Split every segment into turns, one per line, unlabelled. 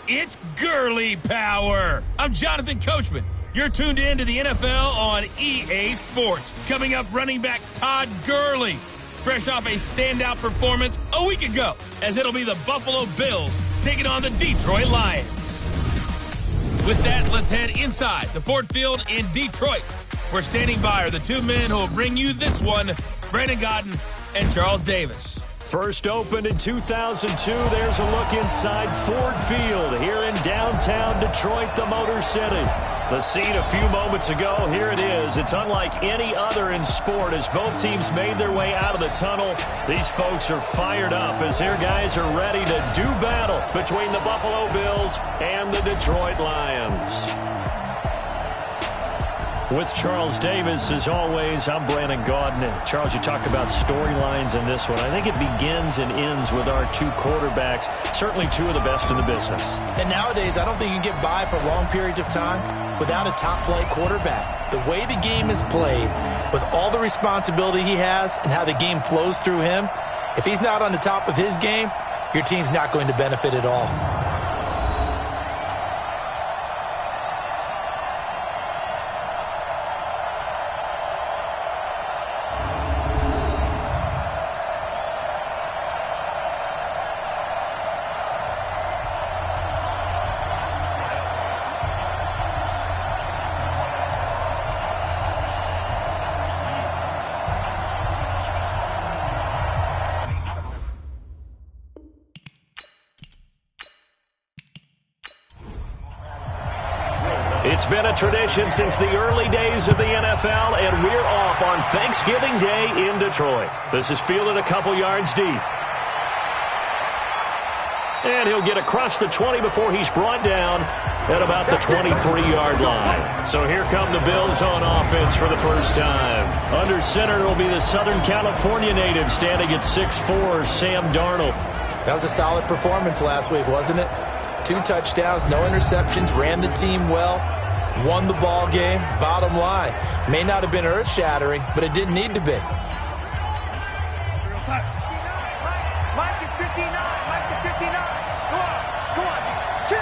It's girly power. I'm Jonathan Coachman. You're tuned in to the NFL on EA Sports. Coming up, running back Todd Gurley, fresh off a standout performance a week ago, as it'll be the Buffalo Bills taking on the Detroit Lions. With that, let's head inside the Ford Field in Detroit. We're standing by are the two men who will bring you this one, Brandon Godden and Charles Davis.
First opened in 2002, there's a look inside Ford Field here in downtown Detroit, the Motor City. The scene a few moments ago, here it is. It's unlike any other in sport as both teams made their way out of the tunnel. These folks are fired up as their guys are ready to do battle between the Buffalo Bills and the Detroit Lions. With Charles Davis, as always, I'm Brandon Gaudin. Charles, you talked about storylines in this one. I think it begins and ends with our two quarterbacks, certainly two of the best in the business.
And nowadays, I don't think you can get by for long periods of time without a top-flight quarterback. The way the game is played, with all the responsibility he has and how the game flows through him, if he's not on the top of his game, your team's not going to benefit at all.
It's been a tradition since the early days of the NFL, and we're off on Thanksgiving Day in Detroit. This is fielded a couple yards deep. And he'll get across the 20 before he's brought down at about the 23-yard line. So here come the Bills on offense for the first time. Under center will be the Southern California native standing at 6'4", Sam Darnold.
That was a solid performance last week, wasn't it? 2 touchdowns, no interceptions, ran the team well, won the ball game. Bottom line, may not have been earth-shattering, but it didn't need to be.
Mike is 59. Mike is 59. Go on. Kill.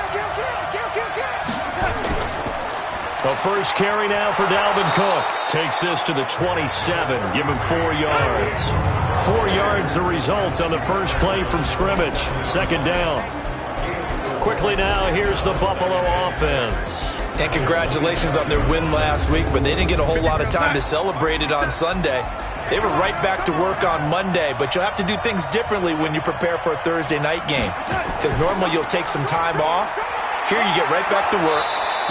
The first carry now for Dalvin Cook. Takes this to the 27. Give him 4 yards. 4 yards the result on the first play from scrimmage. Second down. Quickly now, here's the Buffalo offense.
And congratulations on their win last week, but they didn't get a whole lot of time to celebrate it on Sunday. They were right back to work on Monday, but you'll have to do things differently when you prepare for a Thursday night game, because normally you'll take some time off. Here you get right back to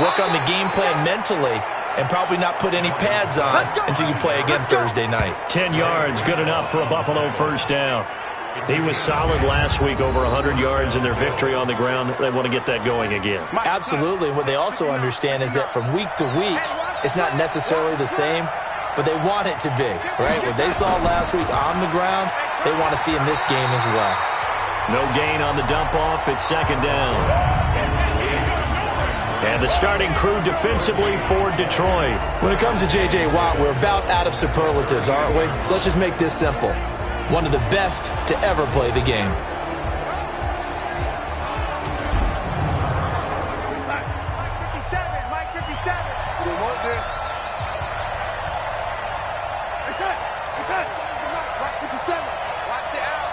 work on the game plan mentally, and probably not put any pads on until you play again Thursday night.
10 yards, good enough for a Buffalo first down. He was solid last week, over 100 yards in their victory on the ground. They want to get that going again.
Absolutely. What they also understand is that from week to week, it's not necessarily the same, but they want it to be, right? What they saw last week on the ground, they want to see in this game as well.
No gain on the dump-off. It's second down. And the starting crew defensively for Detroit.
When it comes to J.J. Watt, we're about out of superlatives, aren't we? So let's just make this simple. One of the best to ever play the game.
Mike 57. We want this. Mike 57. Watch the out.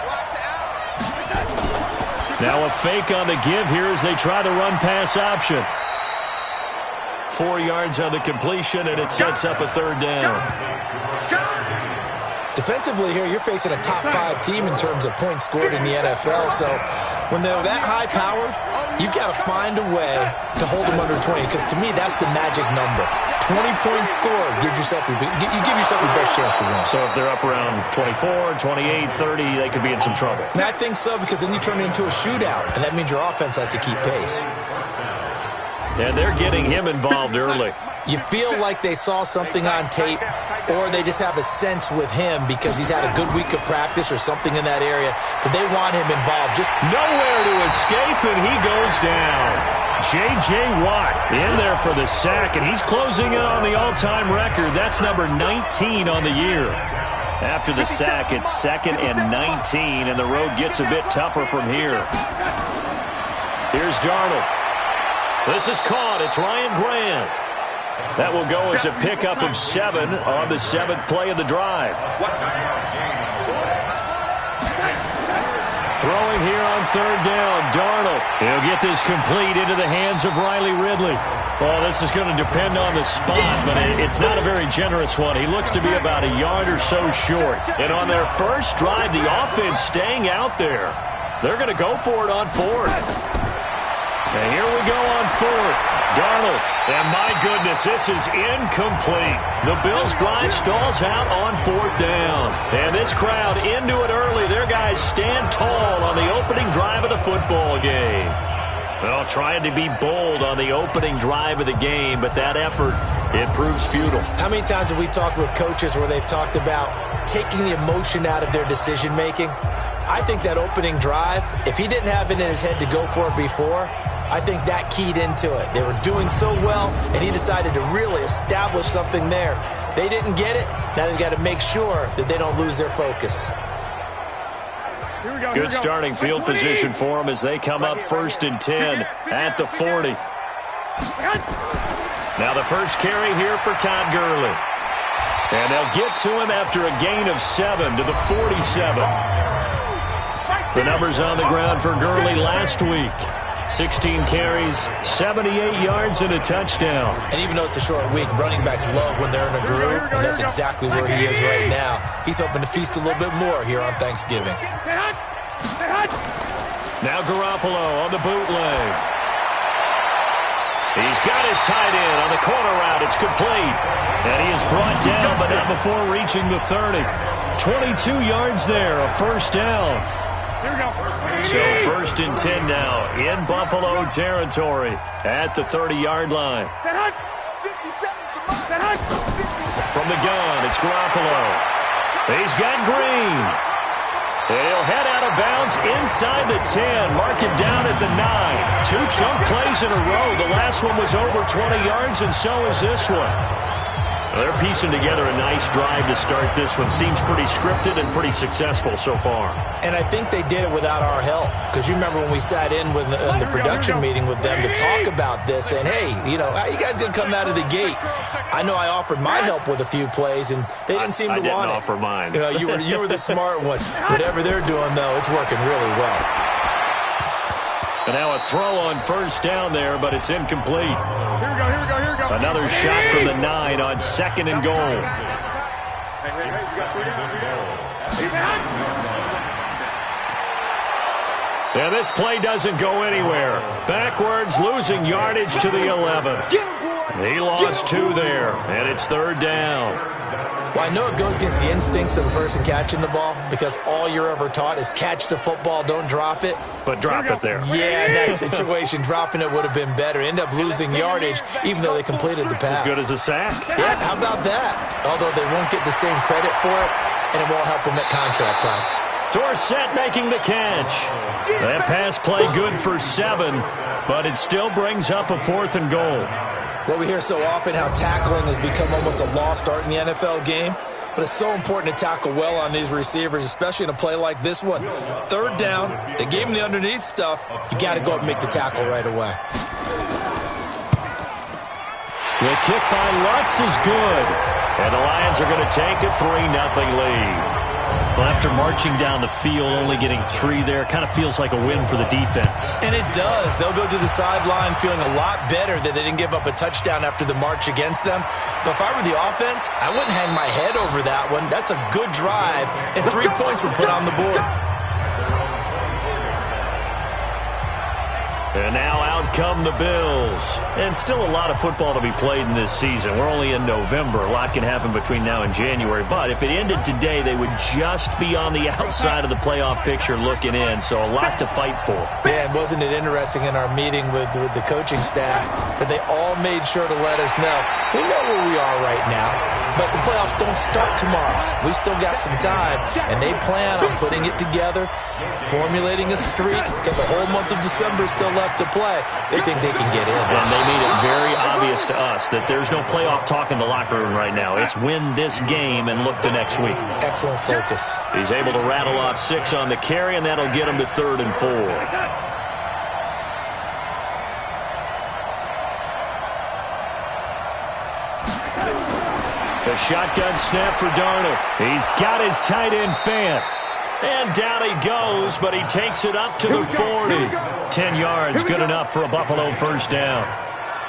Now a fake on the give here as they try the run-pass option. 4 yards on the completion, and it sets up a third down.
Defensively here, you're facing a top 5 team in terms of points scored in the NFL. So when they're that high-powered, you've got to find a way to hold them under 20. Because to me, that's the magic number. 20 points scored gives yourself your best chance to win.
So if they're up around 24, 28, 30, they could be in some trouble.
And I think so, because then you turn it into a shootout, and that means your offense has to keep pace.
And they're getting him involved early.
You feel like they saw something on tape, or they just have a sense with him because he's had a good week of practice or something in that area, but they want him involved. Just
nowhere to escape, and he goes down. J.J. Watt in there for the sack, and he's closing in on the all-time record. That's number 19 on the year. After the sack, it's 2nd and 19, and the road gets a bit tougher from here. Here's Darnold. This is caught. It's Ryan Grant. That will go as a pickup of 7 on the 7th play of the drive. Throwing here on 3rd down, Darnold. He'll get this complete into the hands of Riley Ridley. Well, this is going to depend on the spot, but it's not a very generous one. He looks to be about a yard or so short. And on their first drive, the offense staying out there. They're going to go for it on 4th. And here we go on 4th. Darnold. And my goodness, this is incomplete. The Bills' drive stalls out on 4th down. And this crowd into it early. Their guys stand tall on the opening drive of the football game. Well, trying to be bold on the opening drive of the game, but that effort, it proves futile.
How many times have we talked with coaches where they've talked about taking the emotion out of their decision-making? I think that opening drive, if he didn't have it in his head to go for it before, I think that keyed into it. They were doing so well, and he decided to really establish something there. They didn't get it. Now they've got to make sure that they don't lose their focus.
Good starting field position for them as they come up 1st and 10 at the 40. Now the first carry here for Todd Gurley. And they'll get to him after a gain of 7 to the 47. The numbers on the ground for Gurley last week. 16 carries, 78 yards, and a touchdown.
And even though it's a short week, running backs love when they're in a groove, and that's exactly where he is right now. He's hoping to feast a little bit more here on Thanksgiving.
Now Garoppolo on the bootleg. He's got his tight end on the corner route. It's complete. And he is brought down, but not before reaching the 30. 22 yards there, a first down. So 1st and 10 now in Buffalo territory at the 30-yard line. From the gun, it's Garoppolo. He's got Green. And he'll head out of bounds inside the 10. Mark him down at the 9. 2 chunk plays in a row. The last one was over 20 yards, and so is this one. They're piecing together a nice drive to start this one. Seems pretty scripted and pretty successful so far.
And I think they did it without our help. Because you remember when we sat in with the production meeting with them to talk about this, and hey, you know, how you guys going to come out of the gate? I know I offered my help with a few plays, and they didn't seem to want it.
I didn't offer mine.
You know, you were the smart one. Whatever they're doing, though, it's working really well.
And now a throw on first down there, but it's incomplete. Here we go. Another shot from the 9 on 2nd and goal. And this play doesn't go anywhere. Backwards, losing yardage to the 11. He lost 2 there, and it's 3rd down.
Well, I know it goes against the instincts of the person catching the ball because all you're ever taught is catch the football, don't drop it.
But drop it there.
Yeah, in that situation, dropping it would have been better. End up losing yardage, even though they completed the pass.
As good as a sack.
Yeah, how about that? Although they won't get the same credit for it, and it won't help them at contract time.
Dorsett making the catch. That pass play good for 7, but it still brings up a 4th and goal.
Well, we hear so often how tackling has become almost a lost art in the NFL game, but it's so important to tackle well on these receivers, especially in a play like this one. 3rd down, they gave him the underneath stuff. You got to go up and make the tackle right away.
The kick by Lutz is good, and the Lions are going to take a 3-0 lead. Well, after marching down the field, only getting 3 there, kind of feels like a win for the defense.
And it does. They'll go to the sideline feeling a lot better that they didn't give up a touchdown after the march against them. But if I were the offense, I wouldn't hang my head over that one. That's a good drive, and 3 points were put on the board.
And now out come the Bills. And still a lot of football to be played in this season. We're only in November. A lot can happen between now and January. But if it ended today, they would just be on the outside of the playoff picture looking in. So a lot to fight for.
Man, wasn't it interesting in our meeting with the coaching staff that they all made sure to let us know. We know where we are right now, but the playoffs don't start tomorrow. We still got some time, and they plan on putting it together, formulating a streak, got the whole month of December still left to play. They think they can get in.
And they made it very obvious to us that there's no playoff talk in the locker room right now. It's win this game and look to next week.
Excellent focus.
He's able to rattle off 6 on the carry, and that'll get him to 3rd and 4. The shotgun snap for Darnold. He's got his tight end Fant. And down he goes, but he takes it up to the 40. 10 yards, good enough for a Buffalo first down.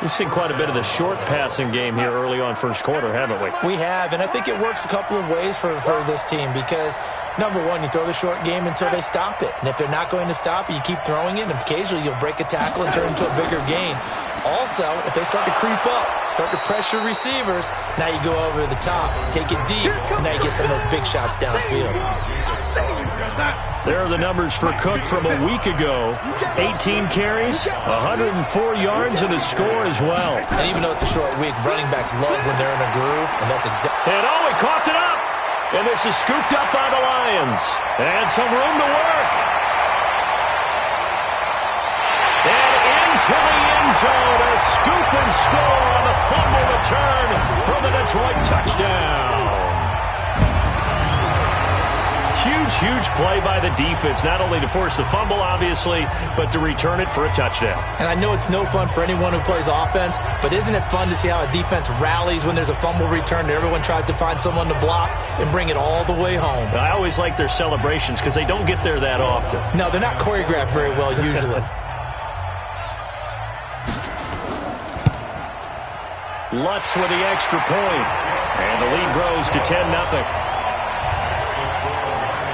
We've seen quite a bit of the short passing game here early on first quarter, haven't we?
We have, and I think it works a couple of ways for this team because, number one, you throw the short game until they stop it. And if they're not going to stop it, you keep throwing it, and occasionally you'll break a tackle and turn it into a bigger gain. Also, if they start to creep up, start to pressure receivers, now you go over the top, take it deep, and now you get some of those big shots downfield.
There are the numbers for Cook from a week ago. 18 carries, 104 yards, and a score as well.
And even though it's a short week, running backs love when they're in a groove, and that's exactly...
And he coughed it up! And this is scooped up by the Lions. And some room to work. And into the end zone, a scoop and score on the fumble return for the Detroit touchdown. Huge play by the defense, not only to force the fumble, obviously, but to return it for a touchdown.
And I know it's no fun for anyone who plays offense, but isn't it fun to see how a defense rallies when there's a fumble return and everyone tries to find someone to block and bring it all the way home?
I always like their celebrations because they don't get there that often.
No, they're not choreographed very well usually.
Lutz with the extra point, and the lead grows to 10-0.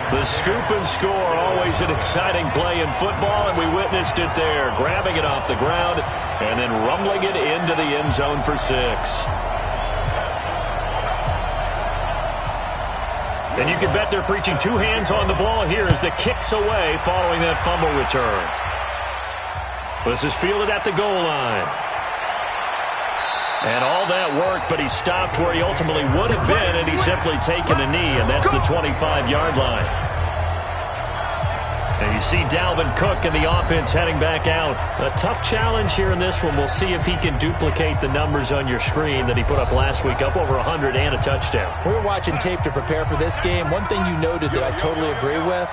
The scoop and score, always an exciting play in football, and we witnessed it there, grabbing it off the ground and then rumbling it into the end zone for 6. And you can bet they're preaching two hands on the ball here as the kick's away following that fumble return. This is fielded at the goal line. And all that work, but he stopped where he ultimately would have been, and he's simply taken a knee, and that's the 25-yard line. And you see Dalvin Cook and the offense heading back out. A tough challenge here in this one. We'll see if he can duplicate the numbers on your screen that he put up last week, up over 100 and a touchdown.
We were watching tape to prepare for this game. One thing you noted that I totally agree with,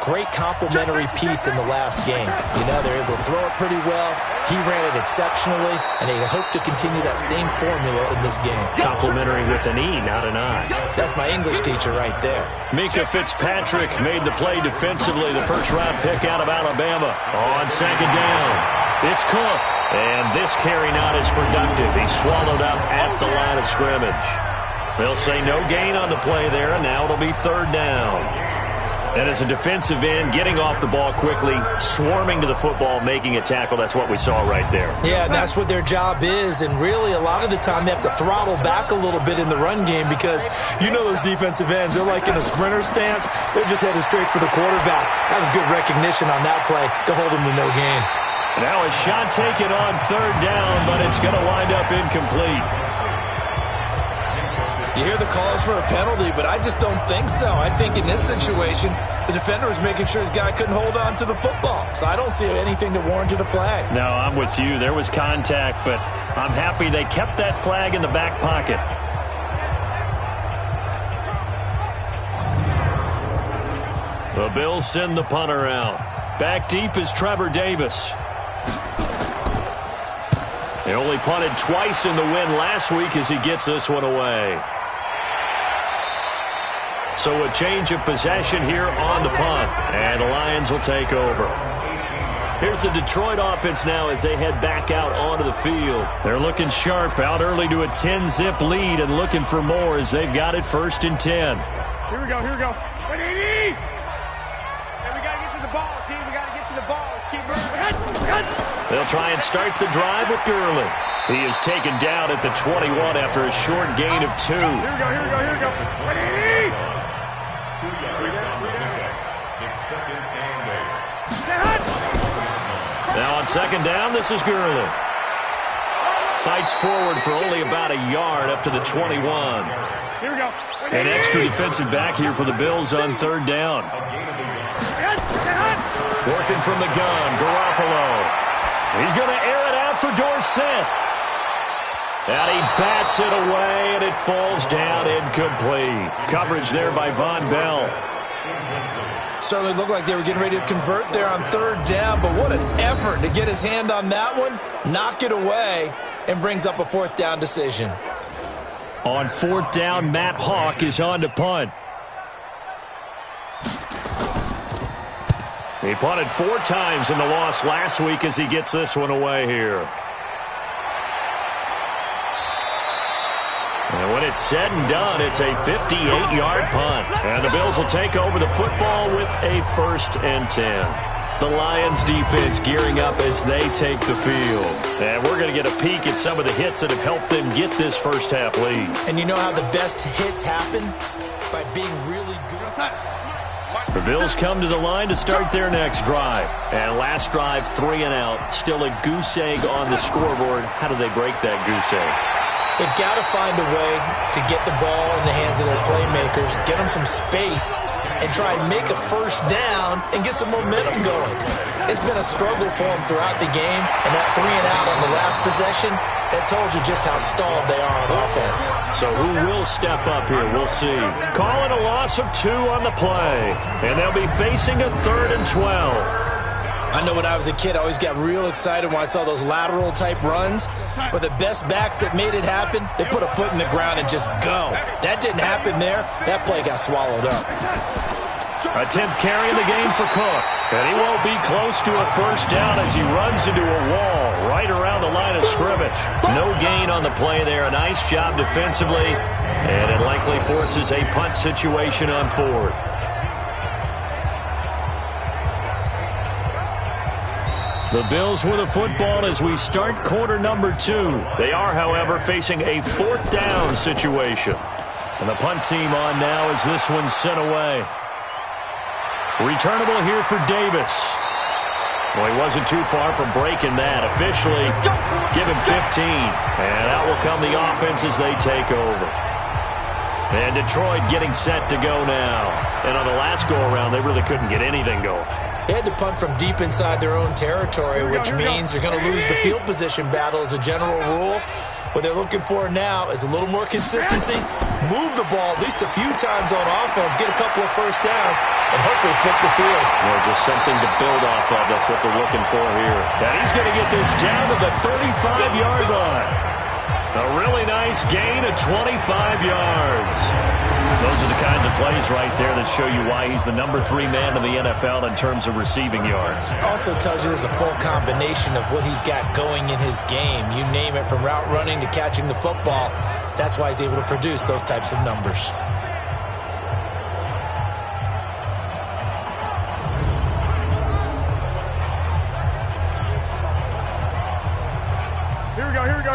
great complimentary piece in the last game. You know, they're able to throw it pretty well. He ran it exceptionally, and they hope to continue that same formula in this game.
Complimentary with an E, not an I.
That's my English teacher right there.
Minka Fitzpatrick made the play defensively, the first-round pick out of Alabama. On second down, it's Cook. And this carry not as productive. He's swallowed up at the line of scrimmage. They'll say no gain on the play there, and now it'll be third down. And as a defensive end, getting off the ball quickly, swarming to the football, making a tackle, that's what we saw right there.
Yeah, and that's what their job is. And really, a lot of the time, they have to throttle back a little bit in the run game because you know those defensive ends, they're like in a sprinter stance. They're just headed straight for the quarterback. That was good recognition on that play to hold him to no gain.
Now a shot taken on third down, but it's going to wind up incomplete.
You hear the calls for a penalty, but I just don't think so. I think in this situation, the defender was making sure his guy couldn't hold on to the football. So I don't see anything that warranted a flag.
No, I'm with you. There was contact, but I'm happy they kept that flag in the back pocket. The Bills send the punter out. Back deep is Trevor Davis. They only punted twice in the win last week as he gets this one away. So a change of possession here on the punt, and the Lions will take over. Here's the Detroit offense now as they head back out onto the field. They're looking sharp, out early to a 10-zip lead and looking for more as they've got it 1st and 10.
Here we go, here we go. 180! And we got to get to the ball, team. We got to get to the ball. Let's keep moving.
They'll try and start the drive with Gurley. He is taken down at the 21 after a short gain of 2.
Here we go, here we go, here we go. 180!
Now on second down, this is Gurley. Fights forward for only about a yard up to the 21.
Here we go.
An extra defensive back here for the Bills on third down. Working from the gun, Garoppolo. He's going to air it out for Dorsett. And he bats it away, and it falls down incomplete. Coverage there by Von Bell.
Certainly looked like they were getting ready to convert there on third down, but what an effort to get his hand on that one, knock it away, and brings up a 4th down decision.
On fourth down, Matt Hawk is on to punt. He punted 4 times in the loss last week as he gets this one away here. And when it's said and done, it's a 58-yard punt. And the Bills will take over the football with a 1st and 10. The Lions defense gearing up as they take the field. And we're going to get a peek at some of the hits that have helped them get this first half lead.
And you know how the best hits happen? By being really good.
The Bills come to the line to start their next drive. And last drive, 3 and out. Still a goose egg on the scoreboard. How do they break that goose egg?
They've got to find a way to get the ball in the hands of their playmakers, get them some space, and try and make a first down and get some momentum going. It's been a struggle for them throughout the game, and that 3 and out on the last possession, that told you just how stalled they are on offense.
So who will step up here? We'll see. Calling a loss of 2 on the play, and they'll be facing a 3rd and 12.
I know when I was a kid, I always got real excited when I saw those lateral-type runs. But the best backs that made it happen, they put a foot in the ground and just go. That didn't happen there. That play got swallowed up.
A 10th carry in the game for Cook. And he won't be close to a first down as he runs into a wall right around the line of scrimmage. No gain on the play there. A nice job defensively. And it likely forces a punt situation on 4th. The Bills with a football as we start quarter number 2. They are, however, facing a 4th down situation. And the punt team on now as this one's sent away. Returnable here for Davis. Well, he wasn't too far from breaking that. Officially, give him 15. And out will come the offense as they take over. And Detroit getting set to go now. And on the last go-around, they really couldn't get anything going.
They had to punt from deep inside their own territory, which means they're going to lose the field position battle as a general rule. What they're looking for now is a little more consistency, move the ball at least a few times on offense, get a couple of first downs, and hopefully flip the field.
Well, just something to build off of. That's what they're looking for here. And he's going to get this down to the 35-yard line. A really nice gain of 25 yards. Those are the kinds of plays right there that show you why he's the number 3 man in the NFL in terms of receiving yards.
Also tells you there's a full combination of what he's got going in his game. You name it, from route running to catching the football. That's why he's able to produce those types of numbers.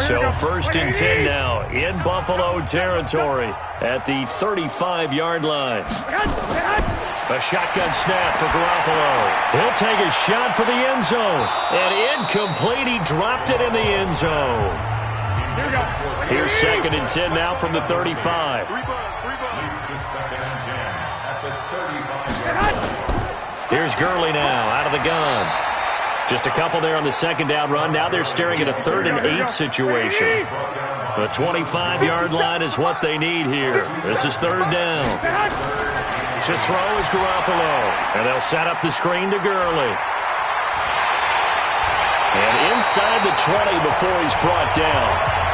So 1st and 10 now in Buffalo territory at the 35-yard line. A shotgun snap for Garoppolo. He'll take a shot for the end zone. And incomplete. He dropped it in the end zone. Here's 2nd and 10 now from the 35. Here's Gurley now out of the gun. Just a couple there on the 2nd down run. Now they're staring at a 3rd and 8 situation. The 25-yard line is what they need here. This is 3rd down. To throw is Garoppolo. And they'll set up the screen to Gurley. And inside the 20 before he's brought down.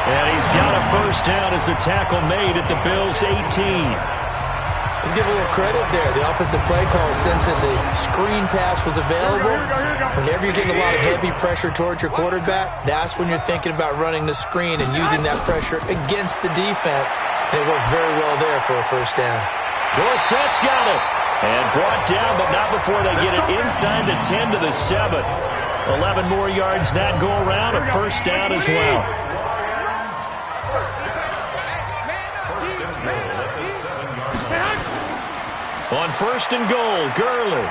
And he's got a first down as the tackle made at the Bills' 18.
Let's give a little credit there. The offensive play call, sensing the screen pass was available. Whenever you're getting a lot of heavy pressure towards your quarterback, that's when you're thinking about running the screen and using that pressure against the defense. And it worked very well there for a first down.
Dorsett's got it. And brought down, but not before they get it inside the 10 to the 7. 11 more yards that go around. A first down as well. On 1st and goal, Gurley.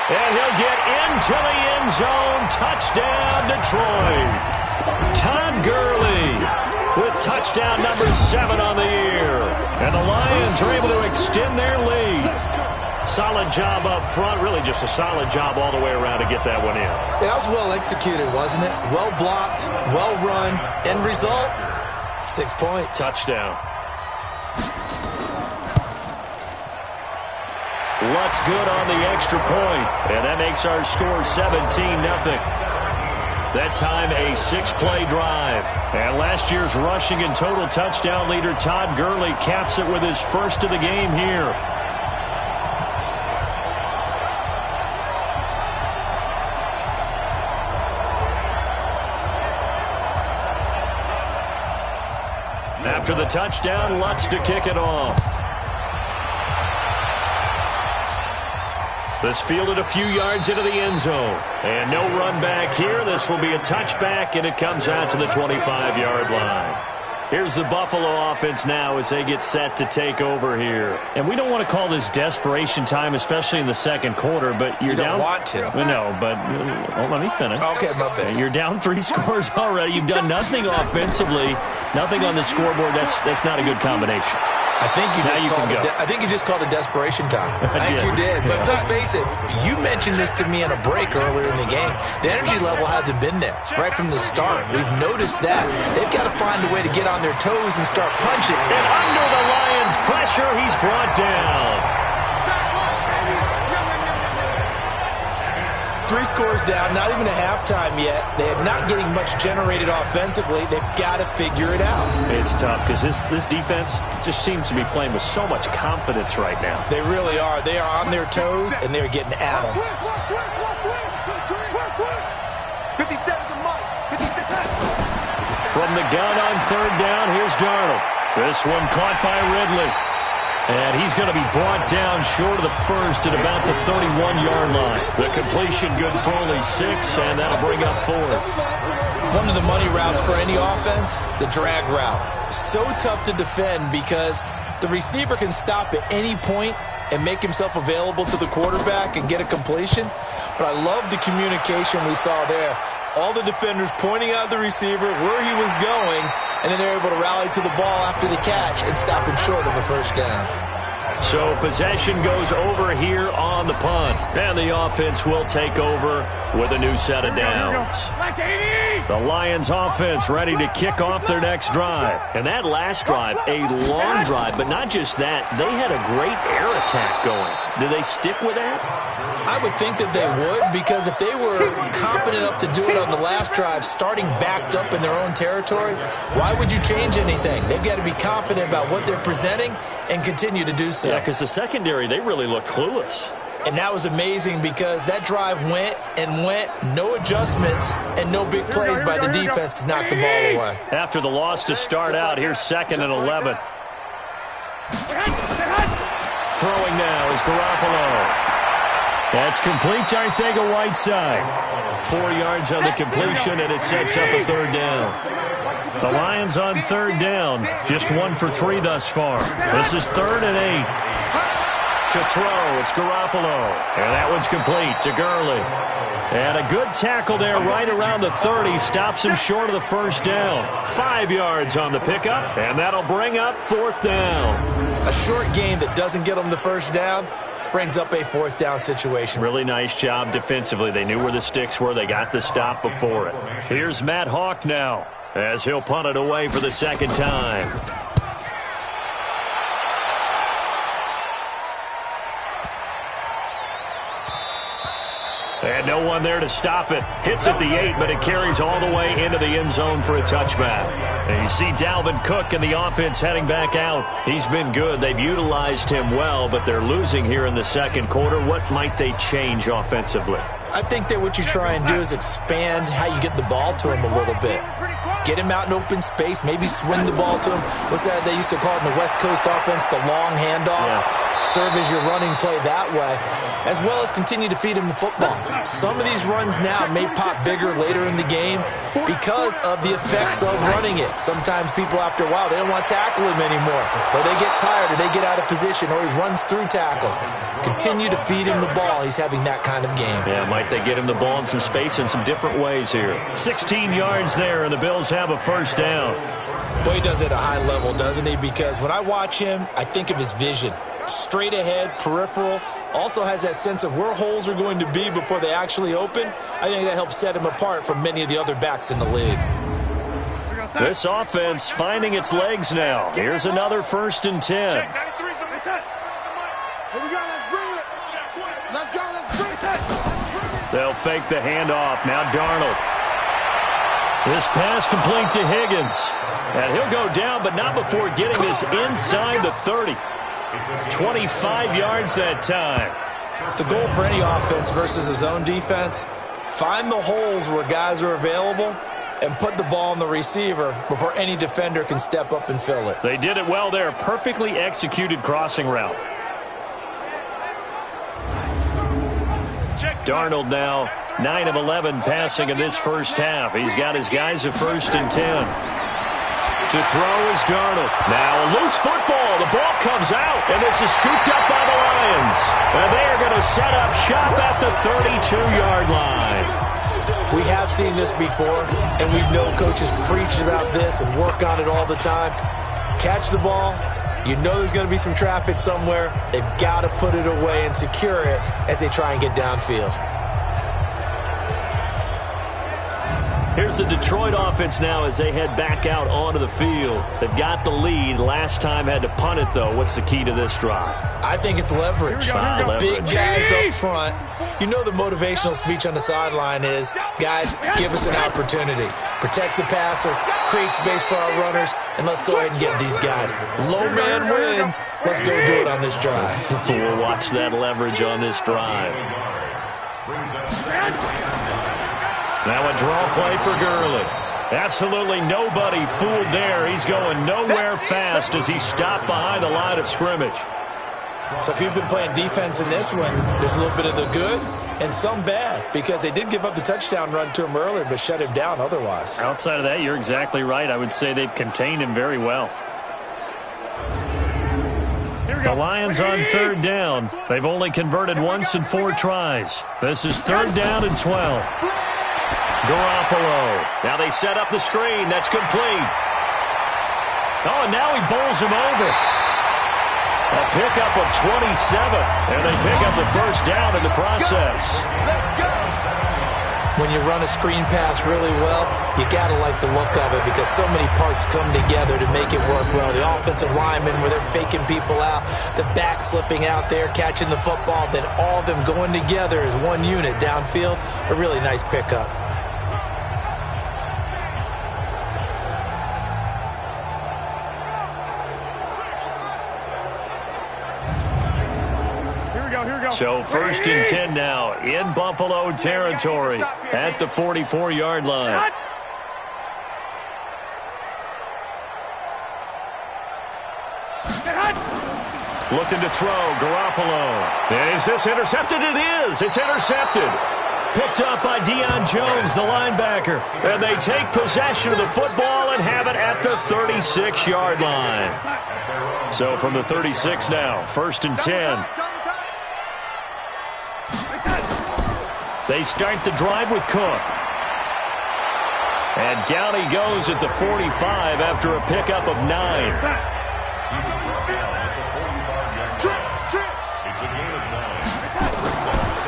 And he'll get into the end zone. Touchdown, Detroit. Todd Gurley with touchdown number 7 on the year. And the Lions are able to extend their lead. Solid job up front. Really just a solid job all the way around to get that one in.
That was well executed, wasn't it? Well blocked, well run. End result, 6 points.
Touchdown. Luck's good on the extra point, and that makes our score 17-0. That time a 6-play drive. And last year's rushing and total touchdown leader Todd Gurley caps it with his first of the game here. After the touchdown, Lutz to kick it off. This fielded a few yards into the end zone. And no run back here. This will be a touchback, and it comes out to the 25-yard line. Here's the Buffalo offense now as they get set to take over here. And we don't want to call this desperation time, especially in the second quarter, but you're down.
You don't want to.
No, but let me finish.
Okay, my bad.
You're down 3 scores already. You've done nothing offensively, nothing on the scoreboard. That's not a good combination.
I think you just called it desperation time. I think you did. But let's face it, you mentioned this to me in a break earlier in the game. The energy level hasn't been there right from the start. We've noticed that. They've got to find a way to get on their toes and start punching.
And under the Lions' pressure, he's brought down.
3 scores down, not even a halftime yet. They are not getting much generated offensively. They've got to figure it out.
It's tough because this defense just seems to be playing with so much confidence right now.
They really are. They are on their toes, and they're getting at them.
57 to Mike. 56.
From the gun on third down, here's Darnold. This one caught by Ridley. And he's going to be brought down short of the first at about the 31-yard line. The completion good for only 6, and that'll bring up 4th.
One of the money routes for any offense, the drag route. So tough to defend because the receiver can stop at any point and make himself available to the quarterback and get a completion. But I love the communication we saw there. All the defenders pointing out the receiver, where he was going, and then they're able to rally to the ball after the catch and stop him short of a first down.
So possession goes over here on the punt. And the offense will take over with a new set of downs. The Lions offense ready to kick off their next drive. And that last drive, a long drive, but not just that. They had a great air attack going. Do they stick with that?
I would think that they would, because if they were confident enough to do it on the last drive, starting backed up in their own territory, why would you change anything? They've got to be confident about what they're presenting and continue to do so.
Yeah, because the secondary, they really look clueless.
And that was amazing because that drive went and went, no adjustments, and no big plays by the defense to knock the ball away.
After the loss to start out, here's 2nd and 11. Throwing now is Garoppolo. That's complete to Arcega-Whiteside. 4 yards on the completion, and it sets up a 3rd down. The Lions on 3rd down, just 1 for 3 thus far. This is 3rd and 8. To throw, it's Garoppolo. And that one's complete to Gurley. And a good tackle there right around the 30. Stops him short of the first down. 5 yards on the pickup, and that'll bring up 4th down.
A short gain that doesn't get them the first down brings up a 4th down situation.
Really nice job defensively. They knew where the sticks were. They got the stop before it. Here's Matt Hawk now as he'll punt it away for the 2nd time. And no one there to stop it. Hits at the 8, but it carries all the way into the end zone for a touchback. And you see Dalvin Cook and the offense heading back out. He's been good. They've utilized him well, but they're losing here in the second quarter. What might they change offensively?
I think that what you try and do is expand how you get the ball to him a little bit. Get him out in open space, maybe swing the ball to him. What's that they used to call it in the West Coast offense, the long handoff? Yeah. Serve as your running play that way, as well as continue to feed him the football. Some of these runs now may pop bigger later in the game because of the effects of running it. Sometimes people, after a while, they don't want to tackle him anymore, or they get tired, or they get out of position, or he runs through tackles. Continue to feed him the ball. He's having that kind of game.
Yeah, might they get him the ball in some space in some different ways here. 16 yards there, and the Bills have a first down.
Boy, he does it at a high level, doesn't he? Because when I watch him, I think of his vision. Straight ahead, peripheral, also has that sense of where holes are going to be before they actually open. I think that helps set him apart from many of the other backs in the league.
This offense finding its legs now. Here's another 1st and 10.
Here we go, let's bring it. Let's go, let's bring it.
They'll fake the handoff. Now Darnold. This pass complete to Higgins. And he'll go down, but not before getting this inside the 30. 25 yards that time.
The goal for any offense versus his own defense, find the holes where guys are available and put the ball on the receiver before any defender can step up and fill it.
They did it well there. Perfectly executed crossing route. Darnold now 9 of 11 passing in this first half. He's got his guys at 1st and 10. To throw is Darnold. Now a loose football. The ball comes out, and this is scooped up by the Lions. And they are going to set up shop at the 32-yard line.
We have seen this before, and we know coaches preach about this and work on it all the time. Catch the ball. You know there's going to be some traffic somewhere. They've got to put it away and secure it as they try and get downfield.
Here's the Detroit offense now as they head back out onto the field. They've got the lead. Last time had to punt it, though. What's the key to this drive?
I think it's leverage. Big guys up front. You know the motivational speech on the sideline is, guys, give us an opportunity. Protect the passer, create space for our runners, and let's go ahead and get these guys. Low man wins. Let's go do it on this drive.
We'll watch that leverage on this drive. Now a draw play for Gurley. Absolutely nobody fooled there. He's going nowhere fast as he stopped behind the line of scrimmage.
So if you've been playing defense in this one, there's a little bit of the good and some bad, because they did give up the touchdown run to him earlier but shut him down otherwise.
Outside of that, you're exactly right. I would say they've contained him very well. The Lions on 3rd down. They've only converted once in 4 tries. This is 3rd down and 12. Garoppolo. Now they set up the screen. That's complete. Oh, and now he bowls him over. A pickup of 27. And they pick up the first down in the process.
When you run a screen pass really well, you got to like the look of it because so many parts come together to make it work well. The offensive linemen, where they're faking people out, the back slipping out there, catching the football, then all of them going together as one unit downfield. A really nice pickup.
So 1st and 10 now in Buffalo territory at the 44-yard line. Looking to throw, Garoppolo. Is this intercepted? It is. It's intercepted. Picked up by Deion Jones, the linebacker. And they take possession of the football and have it at the 36-yard line. So from the 36 now, 1st and 10. They start the drive with Cook. And down he goes at the 45 after a pickup of 9.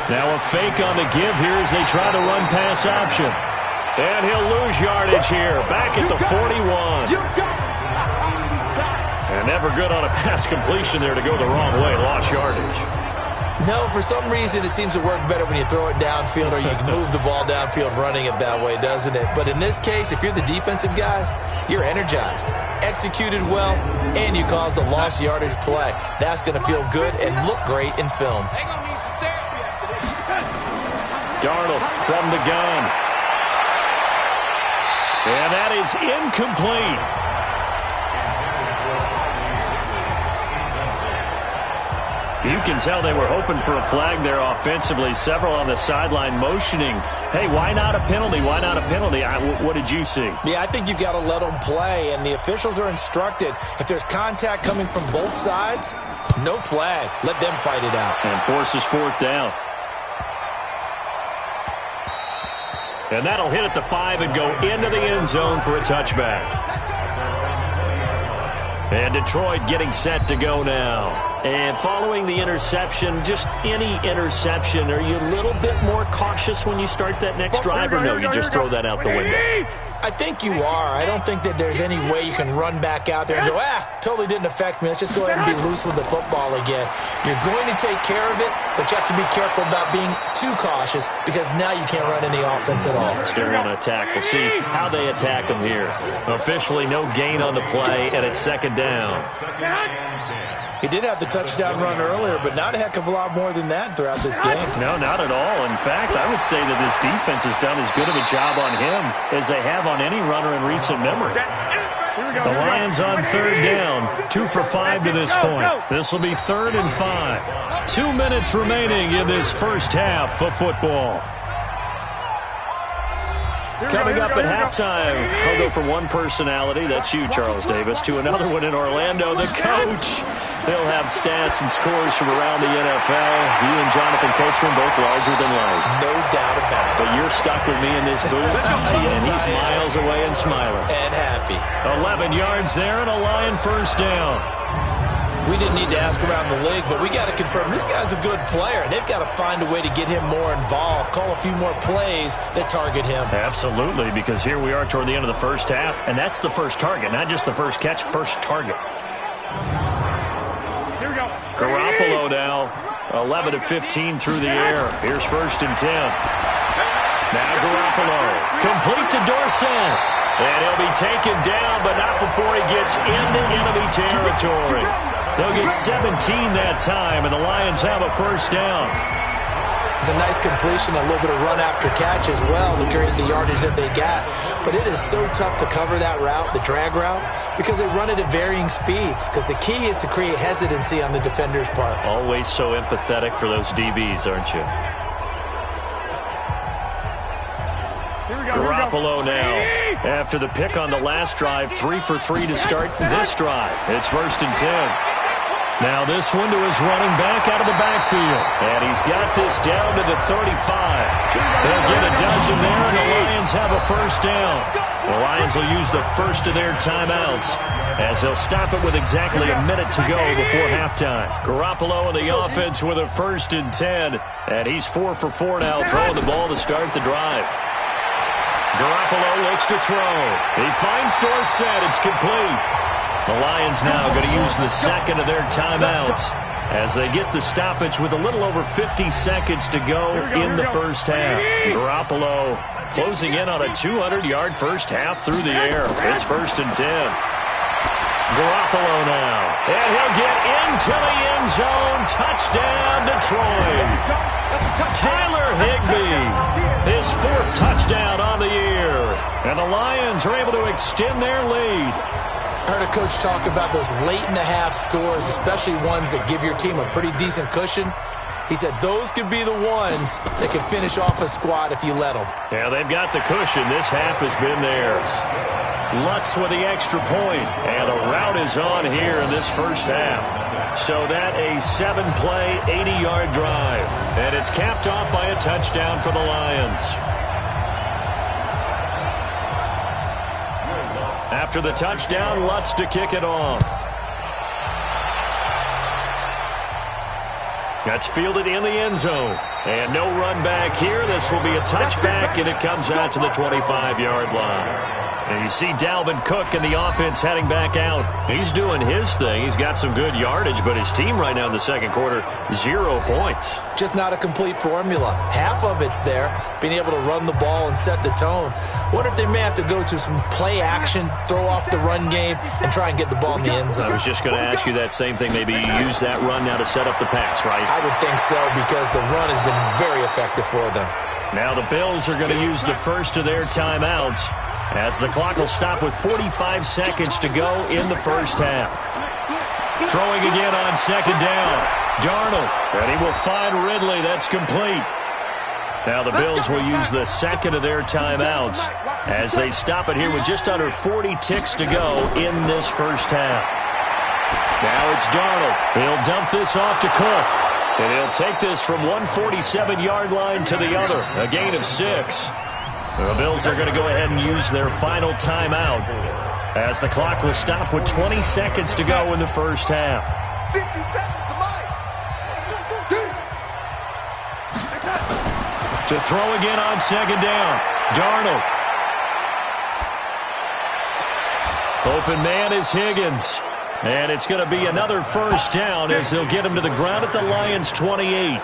Now a fake on the give here as they try to run pass option. And he'll lose yardage here, back at the 41. And never good on a pass completion there to go the wrong way, lost yardage.
No, for some reason it seems to work better when you throw it downfield or you move the ball downfield running it that way, doesn't it? But in this case, if you're the defensive guys, you're energized, executed well, and you caused a lost yardage play. That's going to feel good and look great in film.
Darnold from the gun. And that is incomplete. You can tell they were hoping for a flag there offensively. Several on the sideline motioning, hey, why not a penalty? Why not a penalty? What did you see?
Yeah, I think you've got to let them play, and the officials are instructed. If there's contact coming from both sides, no flag. Let them fight it out.
And forces 4th down. And that'll hit at the 5 and go into the end zone for a touchback. And Detroit getting set to go now. And following the interception, just any interception, are you a little bit more cautious when you start that next drive, or no, you just throw that out the window?
I think you are. I don't think that there's any way you can run back out there and go, totally didn't affect me. Let's just go ahead and be loose with the football again. You're going to take care of it, but you have to be careful about being too cautious because now you can't run any offense at all.
Still want to attack. We'll see how they attack them here. Officially no gain on the play, and it's second down.
He did have the touchdown run earlier, but not a heck of a lot more than that throughout this game.
No, not at all. In fact, I would say that this defense has done as good of a job on him as they have on any runner in recent memory. The Lions on third down, 2 for 5 to this point. This will be 3rd and 5. 2 minutes remaining in this first half of football. Coming up at halftime, I'll go from one personality, that's you, Charles Davis, to another one in Orlando, the coach. He'll have stats and scores from around the NFL. You and Jonathan Coachman both larger than life.
No doubt about it.
But you're stuck with me in this booth, and he's miles away and smiling.
And happy.
11 yards there and a Lion first down.
We didn't need to ask around the league, but we got to confirm this guy's a good player. They've got to find a way to get him more involved, call a few more plays that target him.
Absolutely, because here we are toward the end of the first half, and that's the first target, not just the first catch, first target.
Here we go.
Garoppolo now, 11 of 15 through the air. Here's 1st and 10. Now Garoppolo, complete to Dorsett. And he'll be taken down, but not before he gets into enemy territory. They'll get 17 that time, and the Lions have a first down.
It's a nice completion, a little bit of run after catch as well to create the yardage that they got. But it is so tough to cover that route, the drag route, because they run it at varying speeds. Because the key is to create hesitancy on the defender's part.
Always so empathetic for those DBs, aren't you? Garoppolo now. After the pick on the last drive, 3 for 3 to start this drive. It's 1st and 10. Now this one to his running back out of the backfield. And he's got this down to the 35. They'll get a dozen there, and the Lions have a first down. The Lions will use the first of their timeouts as they'll stop it with exactly a minute to go before halftime. Garoppolo in the offense with a 1st and 10. And he's 4 for 4 now, throwing the ball to start the drive. Garoppolo looks to throw. He finds Dorsett. It's complete. The Lions now going to use the second of their timeouts as they get the stoppage with a little over 50 seconds to go in the first half. Garoppolo closing in on a 200-yard first half through the air. It's 1st and 10. Garoppolo now. And he'll get into the end zone. Touchdown, Detroit. Tyler Higbee, his 4th touchdown on the year. And the Lions are able to extend their lead.
I heard a coach talk about those late-in-the-half scores, especially ones that give your team a pretty decent cushion. He said those could be the ones that can finish off a squad if you let them.
Yeah, they've got the cushion. This half has been theirs. Lutz with the extra point, and the route is on here in this first half. So that a 7-play, 80-yard drive, and it's capped off by a touchdown for the Lions. After the touchdown, Lutz to kick it off. That's fielded in the end zone. And no run back here. This will be a touchback, and it comes out to the 25-yard line. And you see Dalvin Cook in the offense heading back out. He's doing his thing. He's got some good yardage, but his team right now in the second quarter, 0 points.
Just not a complete formula. Half of it's there, being able to run the ball and set the tone. What if they may have to go to some play action, throw off the run game, and try and get the ball in the end zone?
I was just going to ask you that same thing. Maybe use that run now to set up the pass, right?
I would think so, because the run has been very effective for them.
Now the Bills are going to use the first of their timeouts, as the clock will stop with 45 seconds to go in the first half. Throwing again on second down. Darnold, and he will find Ridley. That's complete. Now the Bills will use the second of their timeouts as they stop it here with just under 40 ticks to go in this first half. Now it's Darnold. He'll dump this off to Cook. And he'll take this from 147-yard line to the other. A gain of 6. The Bills are going to go ahead and use their final timeout as the clock will stop with 20 seconds to go in the first half.
50 seconds to Mike.
To throw again on second down. Darnold. Open man is Higgins. And it's going to be another first down as they'll get him to the ground at the Lions' 28.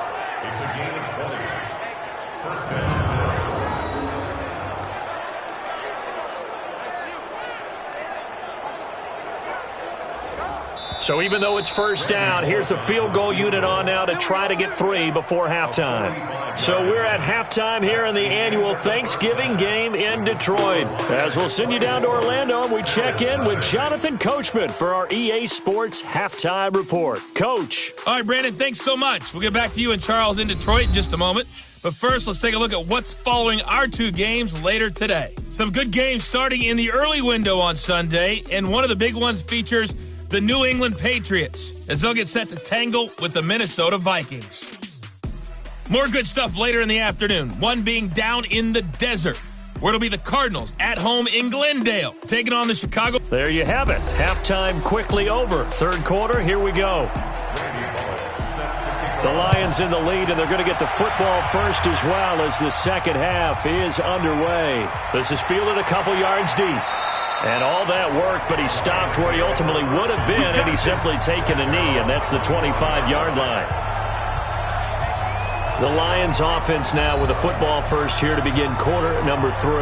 So even though it's first down, here's the field goal unit on now to try to get 3 before halftime. So we're at halftime here in the annual Thanksgiving game in Detroit. As we'll send you down to Orlando, and we check in with Jonathan Coachman for our EA Sports Halftime Report. Coach.
All right, Brandon, thanks so much. We'll get back to you and Charles in Detroit in just a moment. But first, let's take a look at what's following our 2 games later today. Some good games starting in the early window on Sunday, and one of the big ones features the New England Patriots as they'll get set to tangle with the Minnesota Vikings. More good stuff later in the afternoon, one being down in the desert, where it'll be the Cardinals at home in Glendale, taking on the Chicago.
There you have it. Halftime quickly over. Third quarter, here we go. The Lions in the lead, and they're going to get the football first as well as the second half is underway. This is fielded a couple yards deep. And all that work, but he stopped where he ultimately would have been had he simply taken a knee, and that's the 25-yard line. The Lions offense now with a football first here to begin quarter number 3.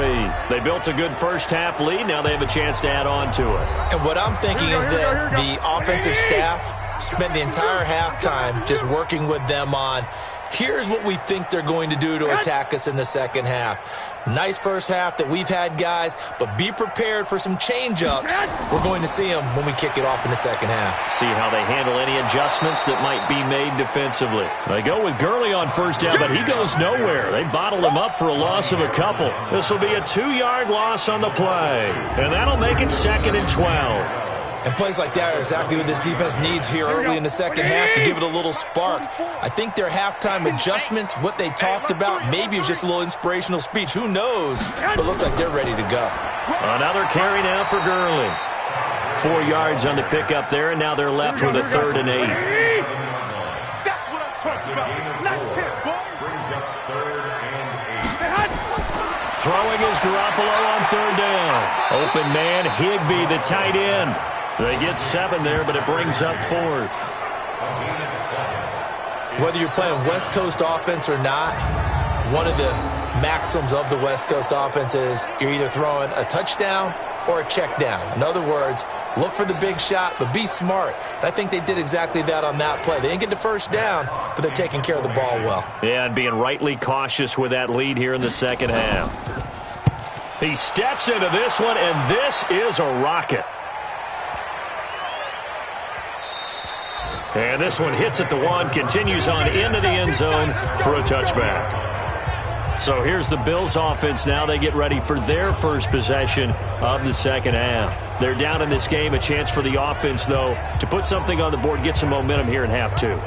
They built a good first half lead. Now they have a chance to add on to it.
And what I'm thinking is that the offensive staff spent the entire halftime just working with them on, here's what we think they're going to do to attack us in the second half. Nice first half that we've had, guys, but be prepared for some change-ups. We're going to see them when we kick it off in the second half.
See how they handle any adjustments that might be made defensively. They go with Gurley on first down, but he goes nowhere. They bottle him up for a loss of a couple. This will be a 2-yard loss on the play, and that'll make it 2nd and 12.
And plays like that are exactly what this defense needs here early in the second half to give it a little spark. I think their halftime adjustments, what they talked about, maybe it was just a little inspirational speech. Who knows? But it looks like they're ready to go.
Another carry now for Gurley. 4 yards on the pickup there, and now they're left with a 3rd and 8.
That's what I'm talking about. Nice hit, boy.
Throwing is Garoppolo on 3rd down. Open man, Higbee, the tight end. They get 7 there, but it brings up 4th.
Whether you're playing West Coast offense or not, one of the maxims of the West Coast offense is you're either throwing a touchdown or a check down. In other words, look for the big shot, but be smart. And I think they did exactly that on that play. They didn't get the first down, but they're taking care of the ball well.
Yeah, and being rightly cautious with that lead here in the second half. He steps into this one, and this is a rocket. And this one hits at the 1, continues on into the end zone for a touchback. So here's the Bills offense now. They get ready for their first possession of the second half. They're down in this game. A chance for the offense, though, to put something on the board, get some momentum here in half 2.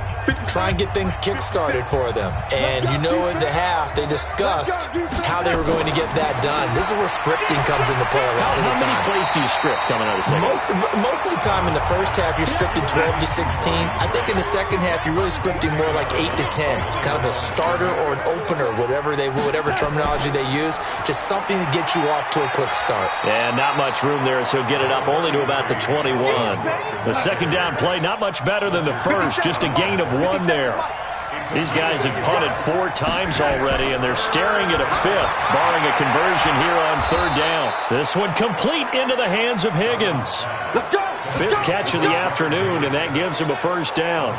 Try and get things kick-started for them. And you know in the half, they discussed how they were going to get that done. This is where scripting comes into play a lot of the time.
How many plays do you script coming out of the second half?
Most of the time in the first half, you're scripting 12 to 16. I think in the second half, you're really scripting more like 8 to 10. Kind of a starter or an opener, whatever terminology they use. Just something to get you off to a quick start.
And not much room there, so get it up only to about the 21. The second down play, not much better than the first, just a gain of 1 there. These guys have punted 4 times already, and they're staring at a 5th, barring a conversion here on 3rd down. This one complete into the hands of Higgins. 5th catch of the afternoon, and that gives him a first down.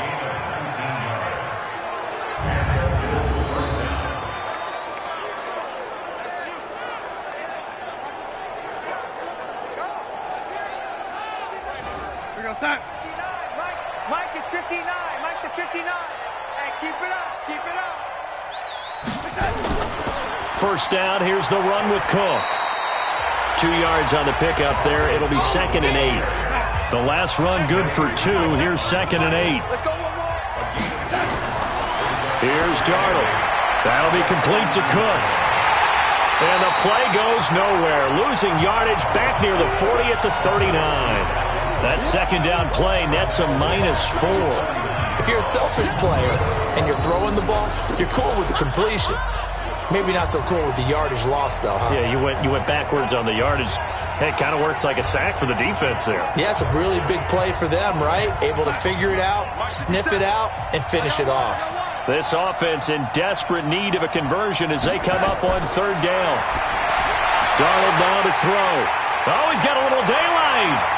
Mike is 59. Mike to 59. And keep it up. Keep it up.
First down. Here's the run with Cook. 2 yards on the pickup there. It'll be 2nd and 8. The last run good for 2. Here's 2nd and 8.
Let's go one more.
Here's Darnold. That'll be complete to Cook. And the play goes nowhere. Losing yardage back near the 40 at the 39. That second down play nets a -4.
If you're a selfish player and you're throwing the ball, you're cool with the completion. Maybe not so cool with the yardage loss, though, huh?
Yeah, you went backwards on the yardage. Hey, it kind of works like a sack for the defense there.
Yeah, it's a really big play for them, right? Able to figure it out, sniff it out, and finish it off.
This offense in desperate need of a conversion as they come up on third down. Darnold now to throw. Oh, he's got a little daylight.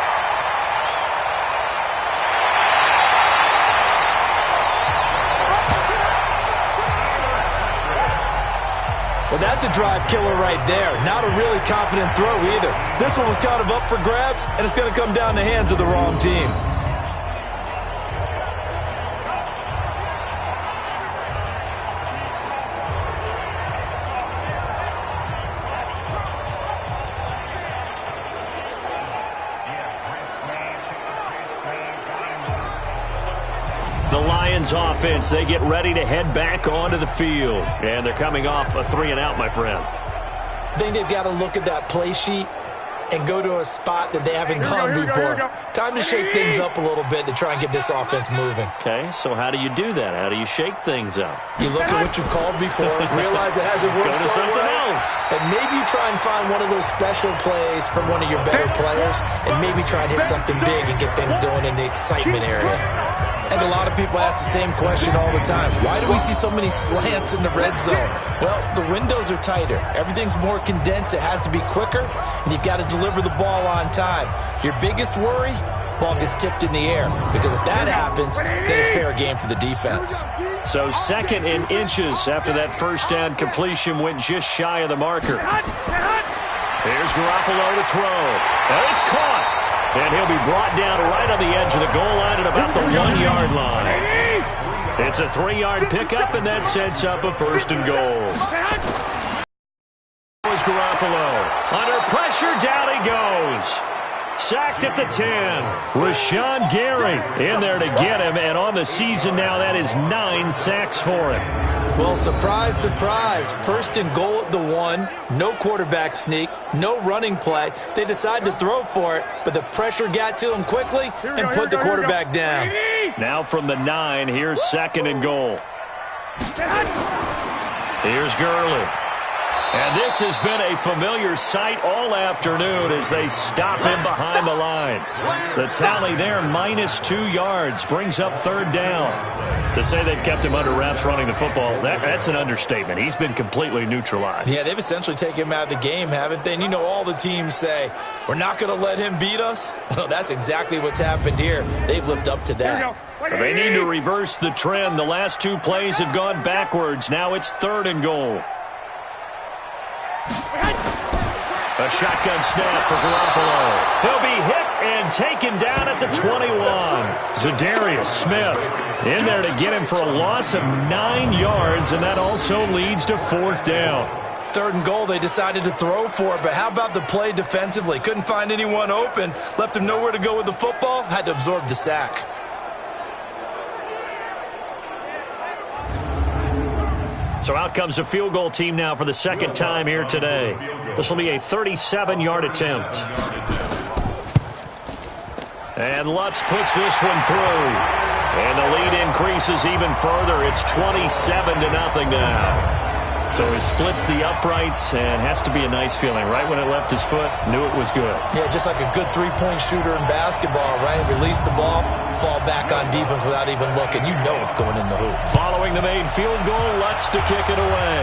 Well, that's a drive killer right there. Not a really confident throw either. This one was kind of up for grabs, and it's going to come down the hands of the wrong team.
Offense, they get ready to head back onto the field. And they're coming off a 3-and-out, my friend.
I think they've got to look at that play sheet and go to a spot that they haven't gone before. Time to shake things up a little bit to try and get this offense moving.
Okay, so how do you do that? How do you shake things up?
You look at what you've called before, realize it hasn't worked
so
something
well.
else. And maybe you try and find one of those special plays from one of your better players, and maybe try and hit something big and get things going in the excitement area. And a lot of people ask the same question all the time. Why do we see so many slants in the red zone? Well, the windows are tighter. Everything's more condensed. It has to be quicker, and you've got to deliver the ball on time. Your biggest worry? Ball gets tipped in the air, because if that happens, then it's fair game for the defense.
So 2nd and inches after that first down completion went just shy of the marker. Here's Garoppolo to throw. Oh, it's caught. And he'll be brought down right on the edge of the goal line at about the 1-yard line. It's a 3-yard pickup, and that sets up a 1st and goal. Here's Garoppolo. Under pressure, down he goes. Sacked at the 10. Rashawn Gary in there to get him, and on the season now, that is 9 sacks for him.
Well, surprise, surprise. 1st and goal at the 1. No quarterback sneak. No running play. They decided to throw for it, but the pressure got to him quickly and put the quarterback down.
Now from the 9, here's 2nd and goal. Here's Gurley. And this has been a familiar sight all afternoon as they stop him behind the line. The tally there, -2 yards, brings up 3rd down. To say they've kept him under wraps running the football, that's an understatement. He's been completely neutralized.
Yeah, they've essentially taken him out of the game, haven't they? And you know all the teams say, we're not going to let him beat us. Well, that's exactly what's happened here. They've lived up to that.
They need to reverse the trend. The last 2 plays have gone backwards. Now it's 3rd and goal. A shotgun snap for Garoppolo. He'll be hit and taken down at the 21. ThatDudeBSmith in there to get him for a loss of 9 yards, and that also leads to 4th down.
3rd and goal, they decided to throw for it, but how about the play defensively? Couldn't find anyone open, left him nowhere to go with the football, had to absorb the sack.
So out comes a field goal team now for the 2nd time here today. This will be a 37-yard attempt. And Lutz puts this one through. And the lead increases even further. It's 27-0 now. So he splits the uprights, and has to be a nice feeling. Right when it left his foot, knew it was good.
Yeah, just like a good 3-point shooter in basketball, right? Release the ball, fall back on defense without even looking. You know it's going in the hoop.
Following the made field goal, Lutz to kick it away.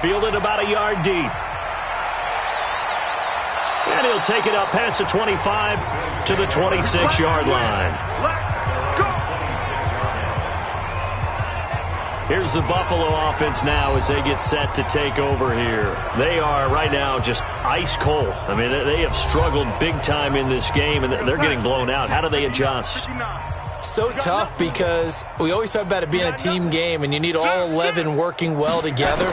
Fielded about a yard deep. And he'll take it up past the 25 to the 26-yard line. Here's the Buffalo offense now as they get set to take over here. They are right now just ice cold. I mean, they have struggled big time in this game, and they're getting blown out. How do they adjust?
So tough, because we always talk about it being a team game, and you need all 11 working well together.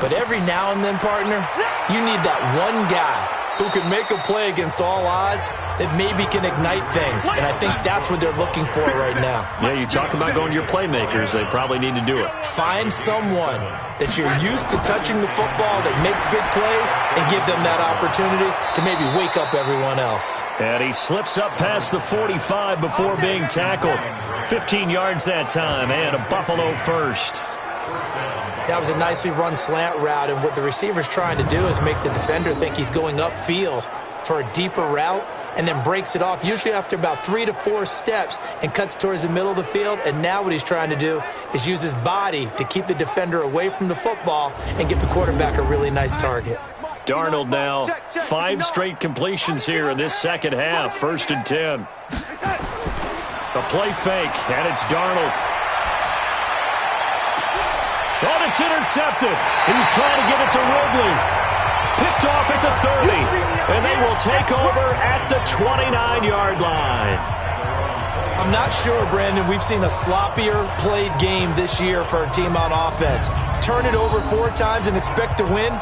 But every now and then, partner, you need that one guy who can make a play against all odds that maybe can ignite things. And I think that's what they're looking for right now.
Yeah, you talk about going to your playmakers. They probably need to do it.
Find someone that you're used to touching the football that makes big plays and give them that opportunity to maybe wake up everyone else.
And he slips up past the 45 before being tackled. 15 yards that time, and a Buffalo first.
That was a nicely run slant route, and what the receiver's trying to do is make the defender think he's going upfield for a deeper route, and then breaks it off, usually after about 3 to 4 steps, and cuts towards the middle of the field. And now what he's trying to do is use his body to keep the defender away from the football and give the quarterback a really nice target.
Darnold now, 5 straight completions here in this second half. 1st and 10. The play fake, and it's Darnold. Oh, it's intercepted. He's trying to get it to Ridley. Picked off at the 30, and they will take over at the 29-yard line.
I'm not sure, Brandon, we've seen a sloppier played game this year for our team on offense. Turn it over 4 times and expect to win?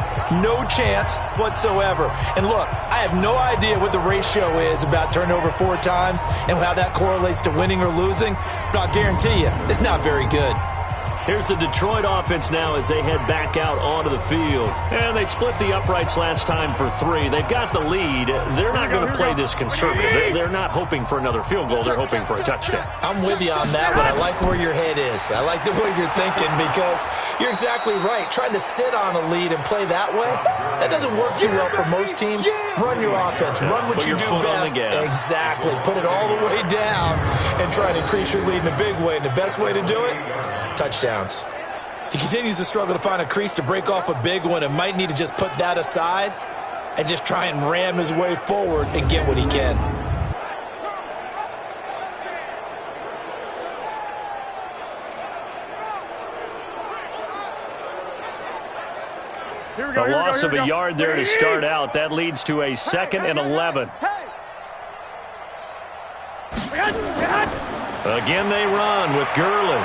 No chance whatsoever. And look, I have no idea what the ratio is about turning over 4 times and how that correlates to winning or losing, but I'll guarantee you, it's not very good.
Here's the Detroit offense now as they head back out onto the field. And they split the uprights last time for 3. They've got the lead. They're not going to play this conservative. They're not hoping for another field goal. They're hoping for a touchdown.
I'm with you on that one. I like where your head is. I like the way you're thinking because you're exactly right. Trying to sit on a lead and play that way, that doesn't work too well for most teams. Run your offense. Run what you do best. Exactly. Put it all the way down and try to increase your lead in a big way. And the best way to do it? Touchdowns. He continues to struggle to find a crease to break off a big one and might need to just put that aside and just try and ram his way forward and get what he can.
A loss of a yard there to start out. That leads to a 2nd and 11. Again they run with Gurley.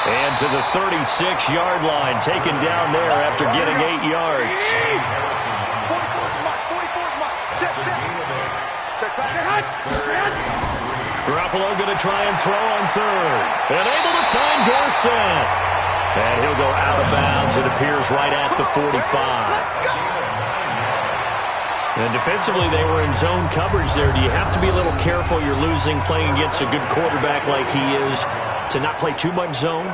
And to the 36-yard line, taken down there after getting 8 yards. Garoppolo going to try and throw on 3rd. And able to find Dorsett. And he'll go out of bounds, it appears, right at the 45. And defensively, they were in zone coverage there. Do you have to be a little careful? You're losing, playing against a good quarterback like he is, to not play too much zone?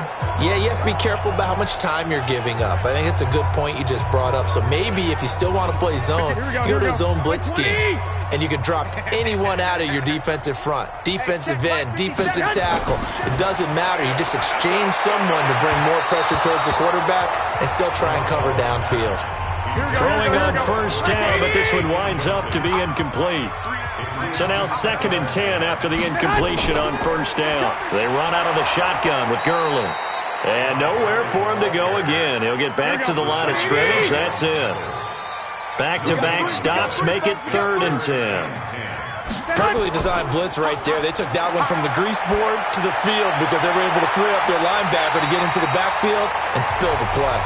Yeah, you have to be careful about how much time you're giving up. I think it's a good point you just brought up. So maybe if you still want to play zone, you go to a zone blitz scheme. And you can drop anyone out of your defensive front. Defensive end, defensive tackle. It doesn't matter. You just exchange someone to bring more pressure towards the quarterback and still try and cover downfield.
Throwing on 1st down, but this one winds up to be incomplete. So now 2nd and 10 after the incompletion on 1st down. They run out of the shotgun with Gurley. And nowhere for him to go again. He'll get back to the line of scrimmage. That's it. Back-to-back stops make it 3rd and 10.
Perfectly designed blitz right there. They took that one from the grease board to the field because they were able to free up their linebacker to get into the backfield and spill the play.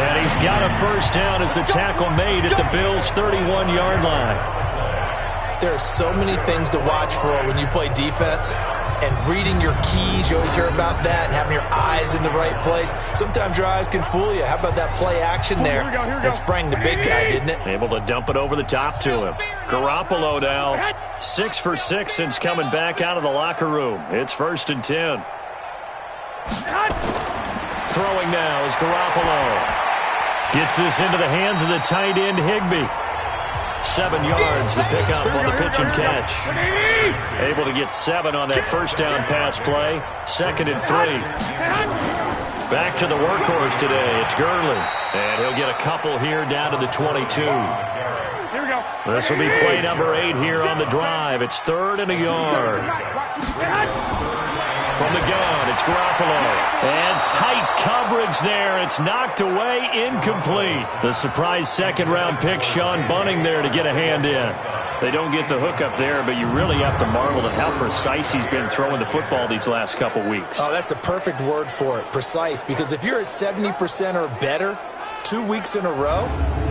And he's got a 1st down as the tackle made at the Bills' 31-yard line.
There are so many things to watch for when you play defense. And reading your keys, you always hear about that, and having your eyes in the right place. Sometimes your eyes can fool you. How about that play action there that sprang the big guy, didn't it?
Able to dump it over the top to him. Garoppolo now 6 for 6 since coming back out of the locker room. It's 1st and 10. Throwing now is Garoppolo. Gets this into the hands of the tight end Higbee. 7 yards to pick up on the pitch and catch. Able to get 7 on that 1st down pass play. 2nd and 3. Back to the workhorse today. It's Gurley. And he'll get a couple here down to the 22. This will be play number 8 here on the drive. It's 3rd and a yard. From the gun, it's Garoppolo. And tight coverage there. It's knocked away, incomplete. The surprise 2nd-round pick, Sean Bunting there to get a hand in. They don't get the hook up there, but you really have to marvel at how precise he's been throwing the football these last couple weeks.
Oh, that's the perfect word for it, precise. Because if you're at 70% or better 2 weeks in a row,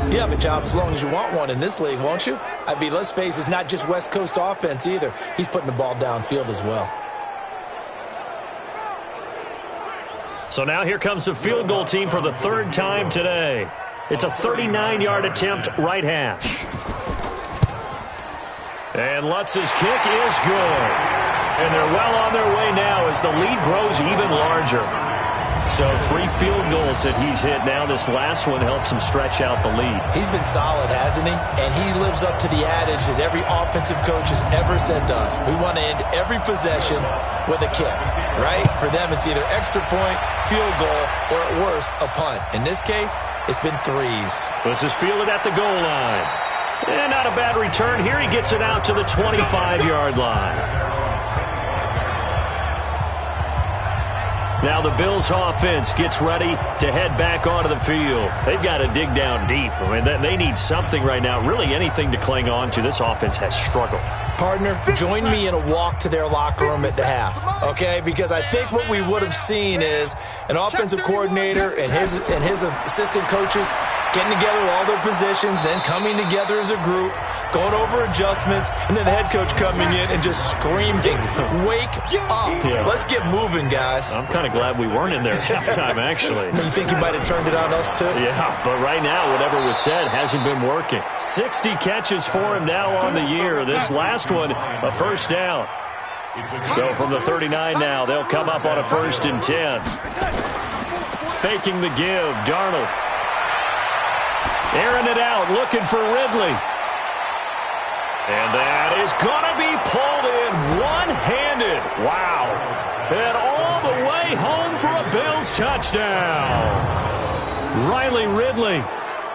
you have a job as long as you want one in this league, won't you? I mean, let's face it, it's not just West Coast offense either. He's putting the ball downfield as well.
So now here comes the field goal team for the 3rd time today. It's a 39-yard attempt, right hash. And Lutz's kick is good. And they're well on their way now as the lead grows even larger. So 3 field goals that he's hit now. This last one helps him stretch out the lead.
He's been solid, hasn't he? And he lives up to the adage that every offensive coach has ever said to us. We want to end every possession with a kick, right? For them, it's either extra point, field goal, or at worst, a punt. In this case, it's been 3s.
This is fielded at the goal line. And not a bad return. Here he gets it out to the 25-yard line. Now the Bills offense gets ready to head back onto the field. They've got to dig down deep. I mean, they need something right now, really anything to cling on to. This offense has struggled.
Partner, join me in a walk to their locker room at the half, okay? Because I think what we would have seen is an offensive coordinator and his assistant coaches getting together with all their positions, then coming together as a group, going over adjustments, and then the head coach coming in and just screaming, wake up. Yeah. Let's get moving, guys.
I'm kind of glad we weren't in there at halftime, actually.
You think you might have turned it on us, too?
Yeah, but right now, whatever was said hasn't been working. 60 catches for him now on the year. This last one, a first down. So from the 39 now, they'll come up on a 1st and 10. Faking the give, Darnold. Airing it out, looking for Ridley. And that is going to be pulled in one-handed. Wow. And all the way home for a Bills touchdown. Riley Ridley,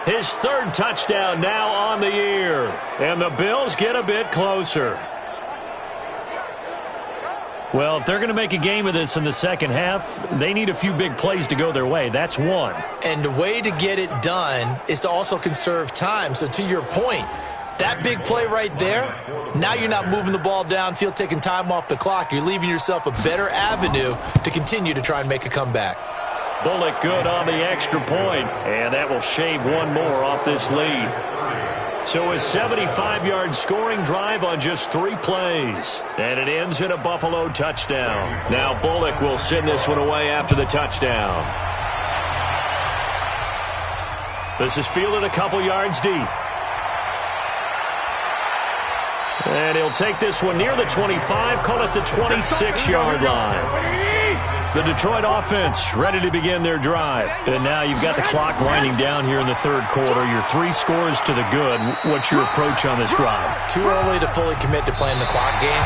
his 3rd touchdown now on the year. And the Bills get a bit closer. Well, if they're going to make a game of this in the second half, they need a few big plays to go their way. That's one.
And the way to get it done is to also conserve time. So to your point, that big play right there, now you're not moving the ball downfield, taking time off the clock. You're leaving yourself a better avenue to continue to try and make a comeback.
Bullock good on the extra point, and that will shave one more off this lead. So a 75-yard scoring drive on just 3 plays. And it ends in a Buffalo touchdown. Now Bullock will send this one away after the touchdown. This is fielded a couple yards deep. And he'll take this one near the 25, call it the 26-yard line. The Detroit offense ready to begin their drive. And now you've got the clock winding down here in the 3rd quarter. Your 3 scores to the good. What's your approach on this drive?
Too early to fully commit to playing the clock game.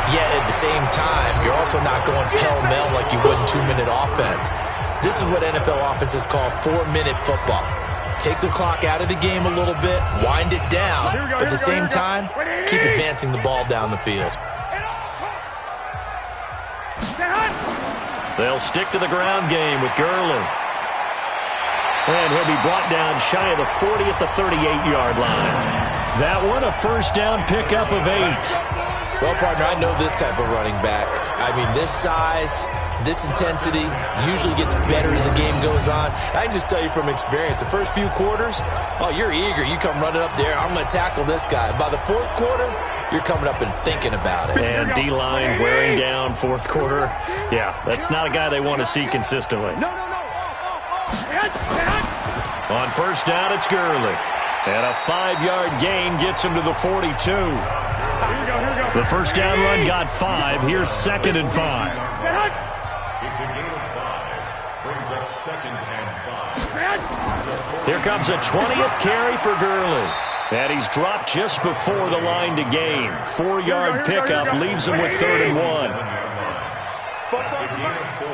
Yet at the same time, you're also not going pell-mell like you would in 2-minute offense. This is what NFL offenses call 4-minute football. Take the clock out of the game a little bit, wind it down, but at the same time, keep advancing the ball down the field.
They'll stick to the ground game with Gurley. And he'll be brought down shy of the 40 at the 38-yard line. That one, a first down pickup of 8.
Well, partner, I know this type of running back. I mean, this size, this intensity usually gets better as the game goes on. I can just tell you from experience, the first few quarters, oh, you're eager. You come running up there, I'm going to tackle this guy. By the 4th quarter, you're coming up and thinking about it.
And D-line wearing down 4th quarter. Yeah, that's not a guy they want to see consistently. On first down, it's Gurley. And a 5-yard gain gets him to the 42. The first down run got 5. Here's 2nd and 5.
It's a gain of 5. Brings up 2nd and 5.
Here comes a 20th carry for Gurley. And he's dropped just before the line to gain. 4-yard pickup leaves him with 3rd and 1.
That's a gain of 4.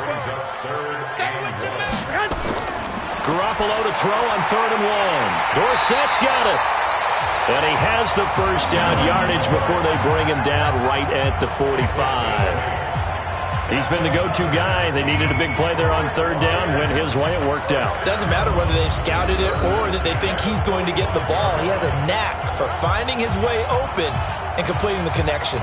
Brings up 3rd and 1.
Garoppolo to throw on 3rd and 1. Dorsett's got it. And he has the first down yardage before they bring him down right at the 45. He's been the go-to guy. They needed a big play there on 3rd down. Went his way. It worked out.
Doesn't matter whether they've scouted it or that they think he's going to get the ball. He has a knack for finding his way open and completing the connection.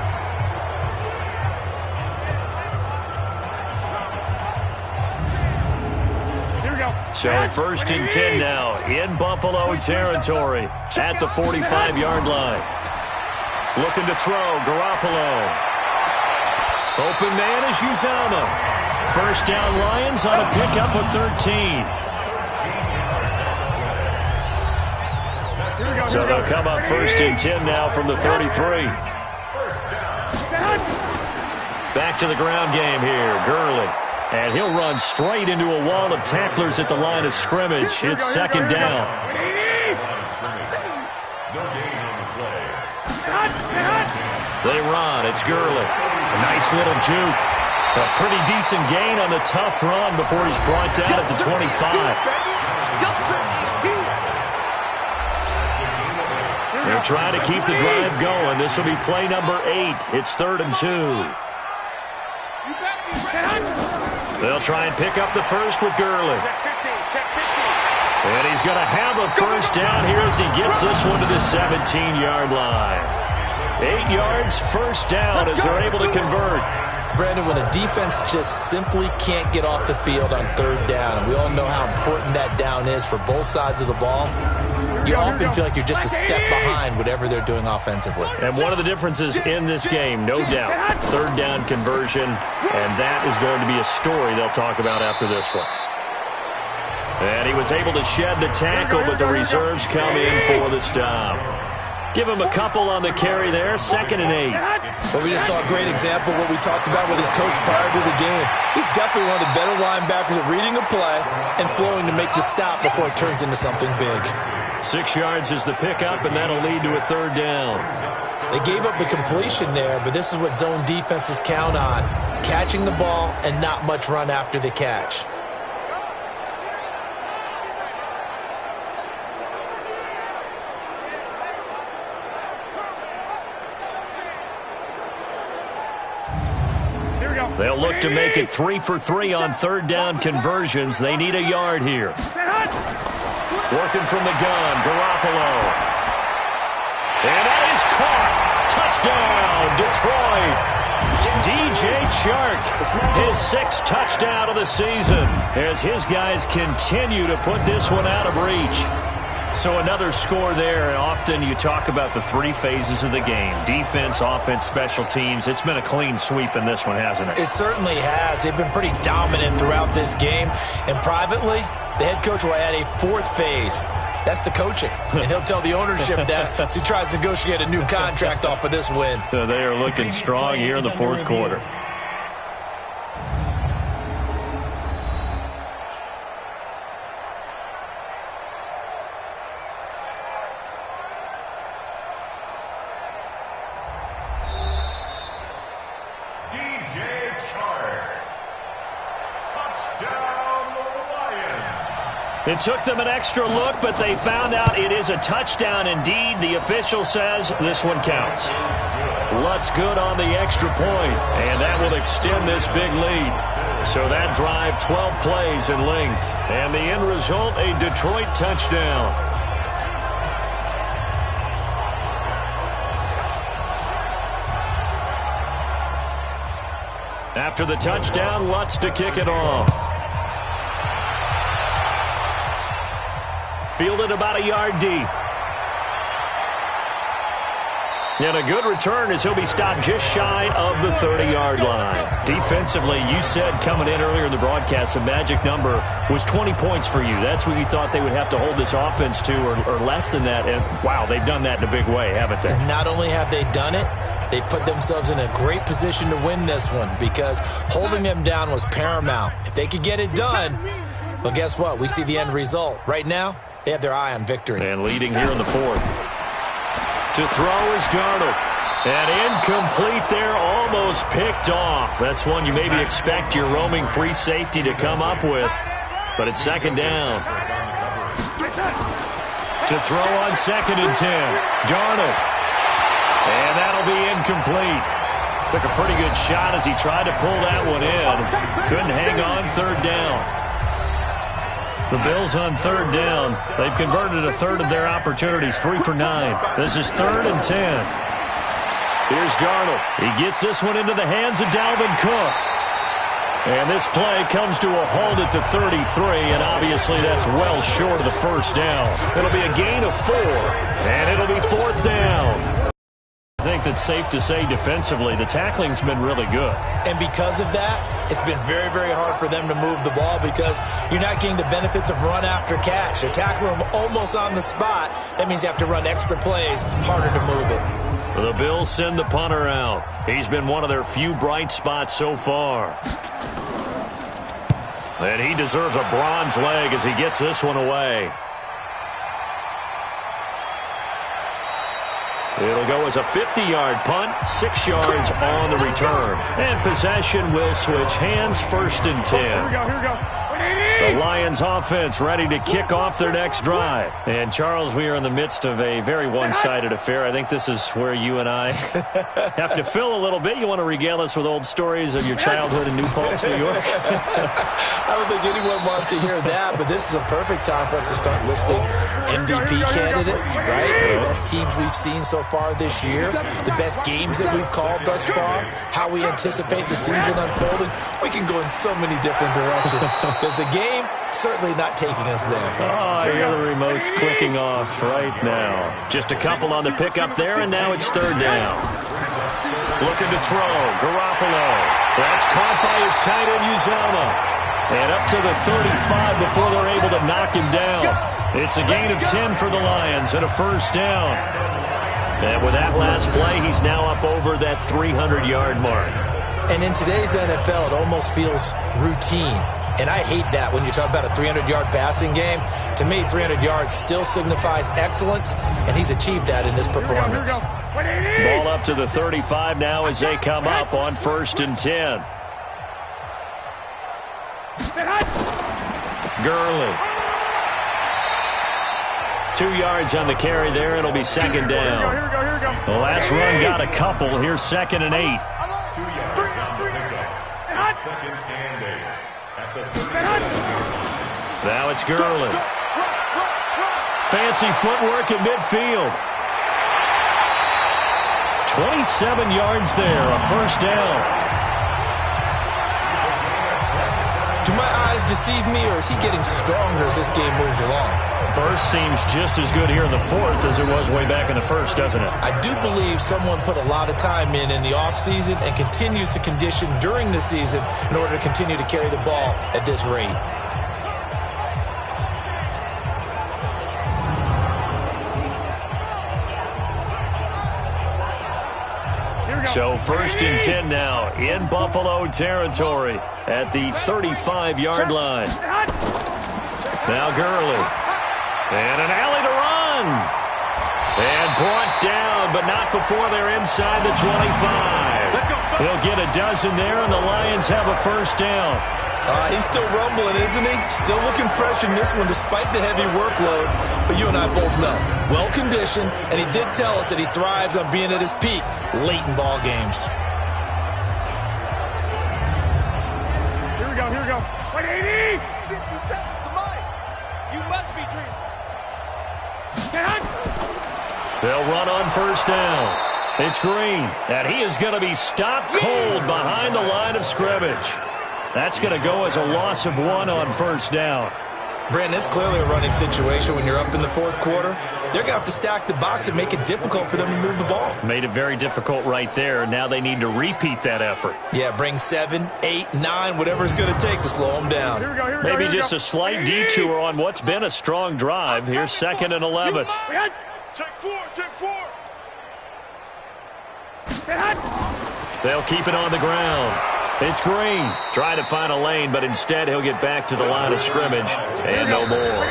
So 1st and 10 now in Buffalo territory at the 45-yard line. Looking to throw, Garoppolo. Open man is Uzama. First down Lions on a pickup of 13. So they'll come up 1st and 10 now from the 33. Back to the ground game here. Gurley And he'll run straight into a wall of tacklers at the line of scrimmage. It's second down. They run. It's Gurley. A nice little juke. A pretty decent gain on the tough run before he's brought down at the 25. They're trying to keep the drive going. This will be play number 8. It's 3rd and 2. They'll try and pick up the first with Gurley. And he's going to have a first down here as he gets this one to the 17-yard line. 8 yards, first down as they're able to convert.
Brandon, when a defense just simply can't get off the field on 3rd down, and we all know how important that down is for both sides of the ball, you often feel like you're just a step behind whatever they're doing offensively.
And one of the differences in this game, no doubt, 3rd down conversion, and that is going to be a story they'll talk about after this one. And he was able to shed the tackle, but the reserves come in for the stop. Give him a couple on the carry there, 2nd and 8.
Well, we just saw a great example of what we talked about with his coach prior to the game. He's definitely one of the better linebackers at reading a play and flowing to make the stop before it turns into something big.
6 yards is the pickup, and that'll lead to a 3rd down.
They gave up the completion there, but this is what zone defenses count on, catching the ball and not much run after the catch.
They'll look to make it 3 for 3 on 3rd down conversions. They need a yard here. Working from the gun, Garoppolo. And that is caught. Touchdown, Detroit. DJ Chark, his 6th touchdown of the season as his guys continue to put this one out of reach. So another score there. Often you talk about the 3 phases of the game. Defense, offense, special teams. It's been a clean sweep in this one, hasn't it?
It certainly has. They've been pretty dominant throughout this game. And privately, the head coach will add a 4th phase. That's the coaching. And he'll tell the ownership that as he tries to negotiate a new contract off of this win.
They are looking strong here in the 4th quarter. It took them an extra look, but they found out it is a touchdown indeed. The official says this one counts. Lutz good on the extra point, and that will extend this big lead. So that drive, 12 plays in length, and the end result, a Detroit touchdown. After the touchdown, Lutz to kick it off. Fielded about a yard deep. And a good return as he'll be stopped just shy of the 30-yard line. Defensively, you said coming in earlier in the broadcast, the magic number was 20 points for you. That's what you thought they would have to hold this offense to, or less than that. And, wow, they've done that in a big way, haven't they?
Not only have they done it, they put themselves in a great position to win this one because holding them down was paramount. If they could get it done, well, guess what? We see the end result. Right now, they have their eye on victory.
And leading here in the 4th. To throw is Darnold. And incomplete there, almost picked off. That's one you maybe expect your roaming free safety to come up with. But it's 2nd down. To throw on 2nd and 10. Darnold. And that'll be incomplete. Took a pretty good shot as he tried to pull that one in. Couldn't hang on, 3rd down. The Bills on 3rd down. They've converted a third of their opportunities, 3 for 9. This is 3rd and 10. Here's Darnold. He gets this one into the hands of Dalvin Cook. And this play comes to a halt at the 33, and obviously that's well short of the first down. It'll be a gain of 4, and it'll be 4th down. I think that's safe to say defensively, the tackling's been really good.
And because of that, it's been very, very hard for them to move the ball because you're not getting the benefits of run after catch. They're tackling them almost on the spot. That means you have to run extra plays, harder to move it.
The Bills send the punter out. He's been one of their few bright spots so far. And he deserves a bronze leg as he gets this one away. It'll go as a 50-yard punt, 6 yards on the return. And possession will switch hands, 1st and 10.
Here we go.
The Lions offense ready to kick off their next drive. And, Charles, we are in the midst of a very one-sided affair. I think this is where you and I have to fill a little bit. You want to regale us with old stories of your childhood in New Paltz, New York?
I don't think anyone wants to hear that, but this is a perfect time for us to start listing MVP candidates, right? The best teams we've seen so far this year, the best games that we've called thus far, how we anticipate the season unfolding. We can go in so many different directions because the game certainly not taking us there.
Oh, I hear the remotes clicking off right now. Just a couple on the pickup there, and now it's 3rd down. Looking to throw. Garoppolo. That's caught by his tight end, Uzomah. And up to the 35 before they're able to knock him down. It's a gain of 10 for the Lions and a 1st down. And with that last play, he's now up over that 300-yard mark.
And in today's NFL, it almost feels routine. And I hate that when you talk about a 300-yard passing game. To me, 300 yards still signifies excellence, and he's achieved that in this performance.
Ball up to the 35 now as they come up on 1st and 10. Gurley. 2 yards on the carry there. It'll be 2nd down.
Here we go.
The last run got a couple. Here's 2nd and 8.
2 yards on the pickup. 2nd and 8. At the 30.
Now it's Gurley. Fancy footwork in midfield. 27 yards there, a 1st down.
Do my eyes deceive me, or is he getting stronger as this game moves along?
Burst seems just as good here in the 4th as it was way back in the 1st, doesn't it?
I do believe someone put a lot of time in the offseason and continues to condition during the season in order to continue to carry the ball at this rate.
So 1st and 10 now in Buffalo territory at the 35-yard line. Now Gurley. And an alley to run. And brought down, but not before they're inside the 25. He'll get a dozen there, and the Lions have a 1st down.
He's still rumbling, isn't he? Still looking fresh in this one despite the heavy workload. But you and I both know, well-conditioned, and he did tell us that he thrives on being at his peak late in ball games.
Here we go. 180! 50 seconds to mine. You must be dreaming.
They'll run on 1st down. It's Green, and he is going to be stopped cold behind the line of scrimmage. That's going to go as a loss of 1 on 1st down.
Brandon, it's clearly a running situation when you're up in the 4th quarter. They're going to have to stack the box and make it difficult for them to move the ball.
Made it very difficult right there. Now they need to repeat that effort.
Yeah, bring 7, 8, 9, whatever it's going to take to slow them down.
Here we go.
Maybe just a slight detour on what's been a strong drive. Here's 2nd and 11.
Take 4.
They'll keep it on the ground. It's Green. Trying to find a lane, but instead he'll get back to the line of scrimmage. And no more.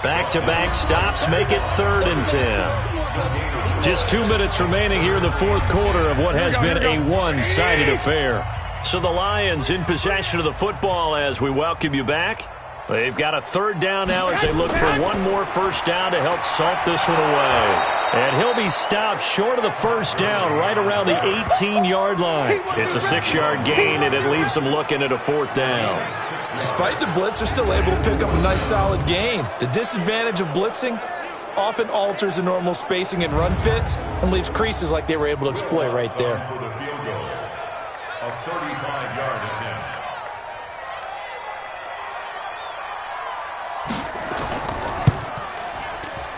Back-to-back stops make it 3rd and 10. Just 2 minutes remaining here in the 4th quarter of what has been a one-sided affair. So the Lions in possession of the football as we welcome you back. They've got a 3rd down now as they look for one more 1st down to help salt this one away. And he'll be stopped short of the 1st down right around the 18-yard line. It's a 6-yard gain, and it leaves them looking at a 4th down.
Despite the blitz, they're still able to pick up a nice solid gain. The disadvantage of blitzing often alters the normal spacing and run fits and leaves creases like they were able to exploit right there.
A 35-yard attempt.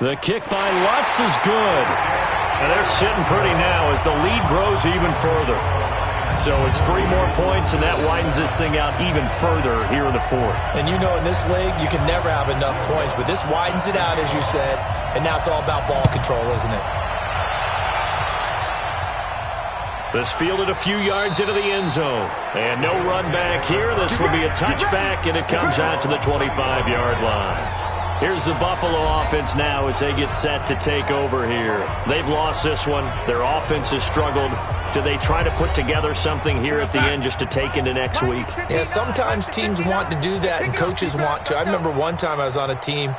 The kick by Lutz is good. And they're sitting pretty now as the lead grows even further. So it's 3 more points, and that widens this thing out even further here in the 4th.
And you know in this league, you can never have enough points, but this widens it out, as you said, and now it's all about ball control, isn't it?
This fielded a few yards into the end zone. And no run back here. This will be a touchback, and it comes out to the 25-yard line. Here's the Buffalo offense now as they get set to take over here. They've lost this one. Their offense has struggled. Do they try to put together something here at the end just to take into next week?
Yeah, sometimes teams want to do that and coaches want to. I remember one time I was on a team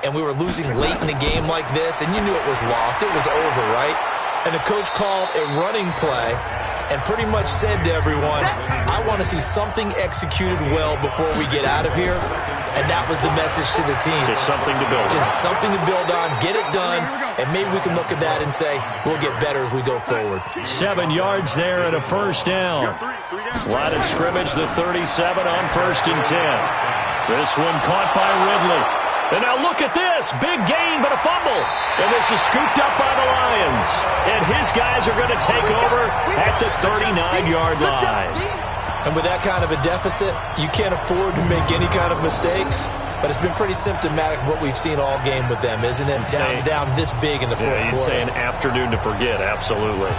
and we were losing late in the game like this, and you knew it was lost. It was over, right? And the coach called a running play and pretty much said to everyone, I want to see something executed well before we get out of here. And that was the message to the team.
Just something to build on.
Just something to build on, get it done, and maybe we can look at that and say, we'll get better as we go forward.
7 yards there and a first down. Line of scrimmage, the 37 on 1st and 10. This one caught by Ridley. And now look at this. Big gain, but a fumble. And this is scooped up by the Lions. And his guys are going to take over at the 39-yard line.
And with that kind of a deficit, you can't afford to make any kind of mistakes. But it's been pretty symptomatic of what we've seen all game with them, isn't it? Down this big in the fourth quarter.
You'd say an afternoon to forget, absolutely.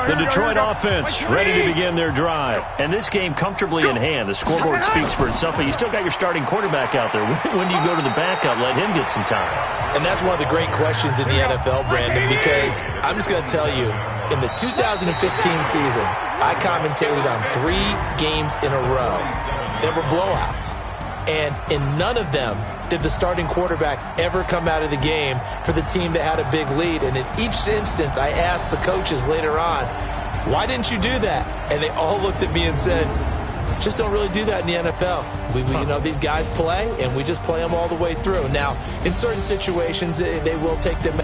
The Detroit offense ready to begin their drive. And this game comfortably in hand. The scoreboard speaks for itself, but you still got your starting quarterback out there. When do you go to the backup, let him get some time?
And that's one of the great questions in the NFL, Brandon, because I'm just going to tell you, in the 2015 season, I commentated on 3 games in a row. There were blowouts. And in none of them did the starting quarterback ever come out of the game for the team that had a big lead. And in each instance, I asked the coaches later on, why didn't you do that? And they all looked at me and said, just don't really do that in the NFL. You know, these guys play, and we just play them all the way through. Now, in certain situations, they will take them